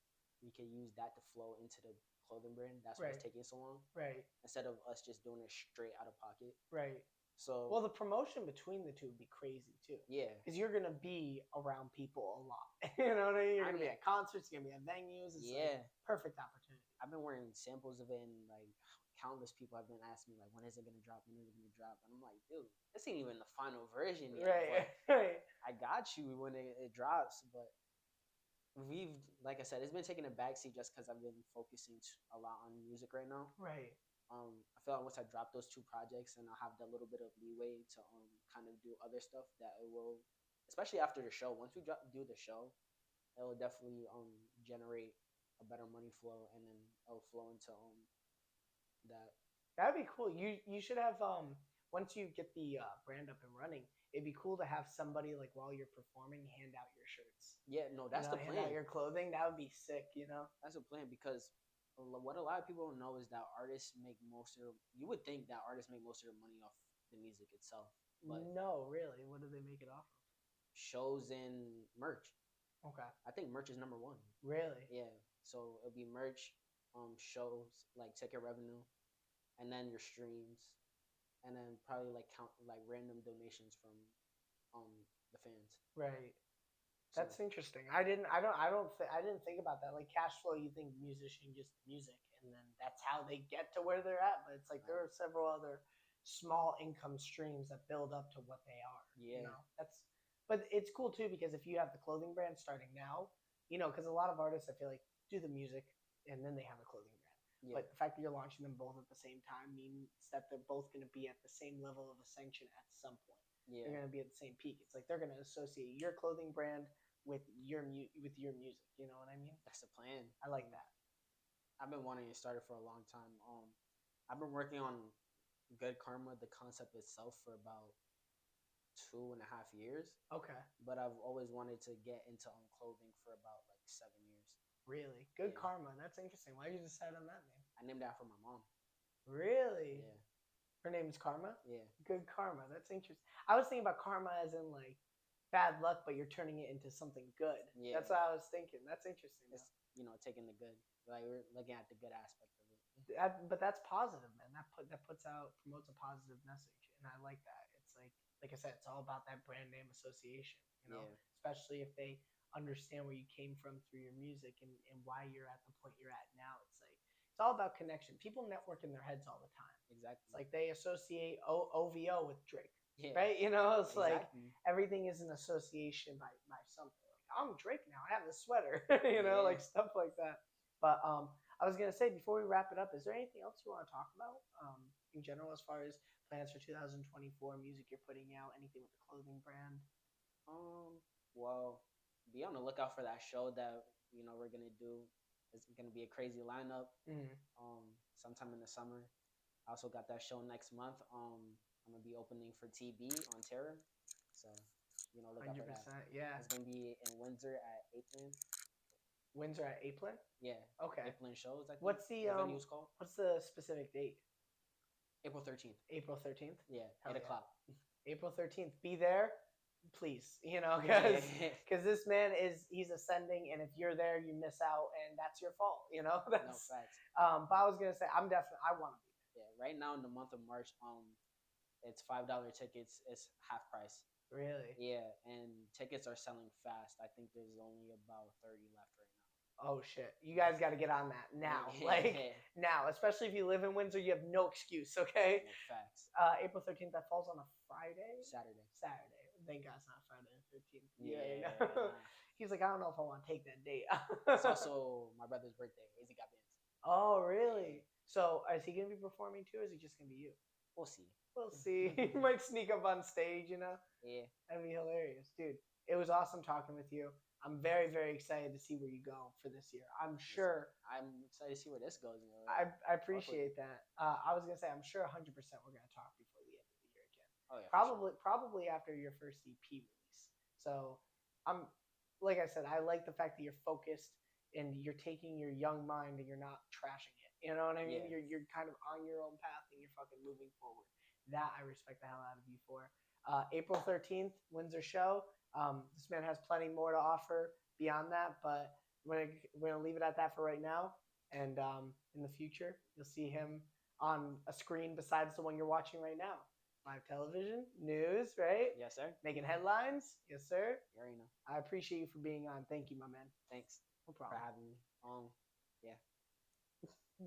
we can use that to flow into the clothing brand. That's why it's taking so long. Right. Instead of us just doing it straight out of pocket. Right. So, well, the promotion between the two would be crazy too. Yeah. Because you're gonna be around people a lot. You know what I mean? You're gonna be at concerts. You're gonna be at venues. It's like perfect opportunity. I've been wearing samples of it, and, like, countless people have been asking me, like, when is it gonna drop? When is it gonna drop? And I'm like, dude, this ain't even the final version yet. Right. Right. I got you when it drops, but like I said, it's been taking a backseat just because I've been focusing a lot on music right now. Right. I feel like once I drop those 2 projects, and I'll have that little bit of leeway to kind of do other stuff, that it will, especially after the show. Once we do the show, it will definitely generate a better money flow, and then it'll flow into that. That'd be cool. You should have once you get the brand up and running, it'd be cool to have somebody, like, while you're performing, hand out your shirts. Yeah, no, that's the plan. Hand out your clothing. That would be sick. That's a plan, because what a lot of people don't know is that artists make most of you would think that artists make most of their money off the music itself, but no, really. What do they make it off of? Shows and merch. Okay. I think merch is number 1. Really? Yeah. So it'll be merch, shows, like ticket revenue, and then your streams, and then probably like random donations from the fans. Right. That's interesting. I didn't think about that. Like, cash flow, you think musician, just music, and then that's how they get to where they're at. But it's like there are several other small income streams that build up to what they are. Yeah. But it's cool too, because if you have the clothing brand starting now, because a lot of artists, I feel like, do the music and then they have a clothing brand. Yeah. But the fact that you're launching them both at the same time means that they're both going to be at the same level of ascension at some point. Yeah. They're going to be at the same peak. It's like they're going to associate your clothing brand with your music. You know what I mean? That's the plan. I like that. I've been wanting to start it for a long time. I've been working on Good Karma, the concept itself, for about 2.5 years. Okay. But I've always wanted to get into clothing for about like 7 years. Really? Good Yeah. karma. That's interesting. Why did you decide on that name? I named it after my mom. Really? Yeah. Her name is Karma? Yeah. Good karma. That's interesting. I was thinking about karma as in like bad luck, but you're turning it into something good. Yeah. That's what I was thinking. That's interesting. It's, taking the good. Like, we're looking at the good aspect of it. But that's positive, man. That promotes a positive message, and I like that. It's like I said, it's all about that brand name association. Yeah. Especially if they understand where you came from through your music and why you're at the point you're at now. It's all about connection. People network in their heads all the time. Exactly. It's like they associate OVO with Drake. Yeah. Right? It's exactly. like everything is an association by something. Like, I'm Drake now. I have this sweater. Like stuff like that. But I was gonna say, before we wrap it up, is there anything else you want to talk about in general as far as plans for 2024, music you're putting out, anything with the clothing brand? Well, be on the lookout for that show that we're gonna do. It's gonna be a crazy lineup. Sometime in the summer. I also got that show next month. I'm gonna be opening for TB on Terror, so look out for that. Yeah. It's gonna be in Windsor at Apron. Windsor at Apron? Yeah. Okay. Apron shows. I think. What's the venue's called? What's the specific date? April 13th. April 13th. Yeah. Hell 8 o'clock. April 13th. Be there, please. Because this man he's ascending, and if you're there, you miss out, and that's your fault. That's no facts. But I was gonna say, I want to be there. Yeah. Right now in the month of March, it's $5 tickets. It's half price. Really? Yeah, and tickets are selling fast. I think there's only about 30 left right now. Oh shit! You guys got to get on that now. Now, especially if you live in Windsor, you have no excuse. Okay. No facts. April 13th. That falls on a Friday. Saturday. Thank God it's not Friday the 13th. Yeah. He's like, I don't know if I want to take that date. It's also my brother's birthday. Izzy got bands. Oh really? So is he gonna be performing too, or is it just gonna be you? We'll see. He might sneak up on stage, Yeah. That'd be hilarious. Dude, it was awesome talking with you. I'm very, very excited to see where you go for this year. I'm sure. I'm excited to see where this goes. I appreciate that. I was going to say, I'm sure 100% we're going to talk before the end of the year again. Oh, yeah. Probably after your first EP release. So, like I said, I like the fact that you're focused and you're taking your young mind and you're not trashing it. You know what I mean? Yeah. You're kind of on your own path and you're fucking moving forward. That I respect the hell out of you for. April 13th, Windsor show. This man has plenty more to offer beyond that, but we're gonna leave it at that for right now. And in the future, you'll see him on a screen besides the one you're watching right now. Live television, news, right? Yes, sir. Making headlines, yes, sir. You already know. I appreciate you for being on. Thank you, my man. Thanks. No problem. For having me. Yeah.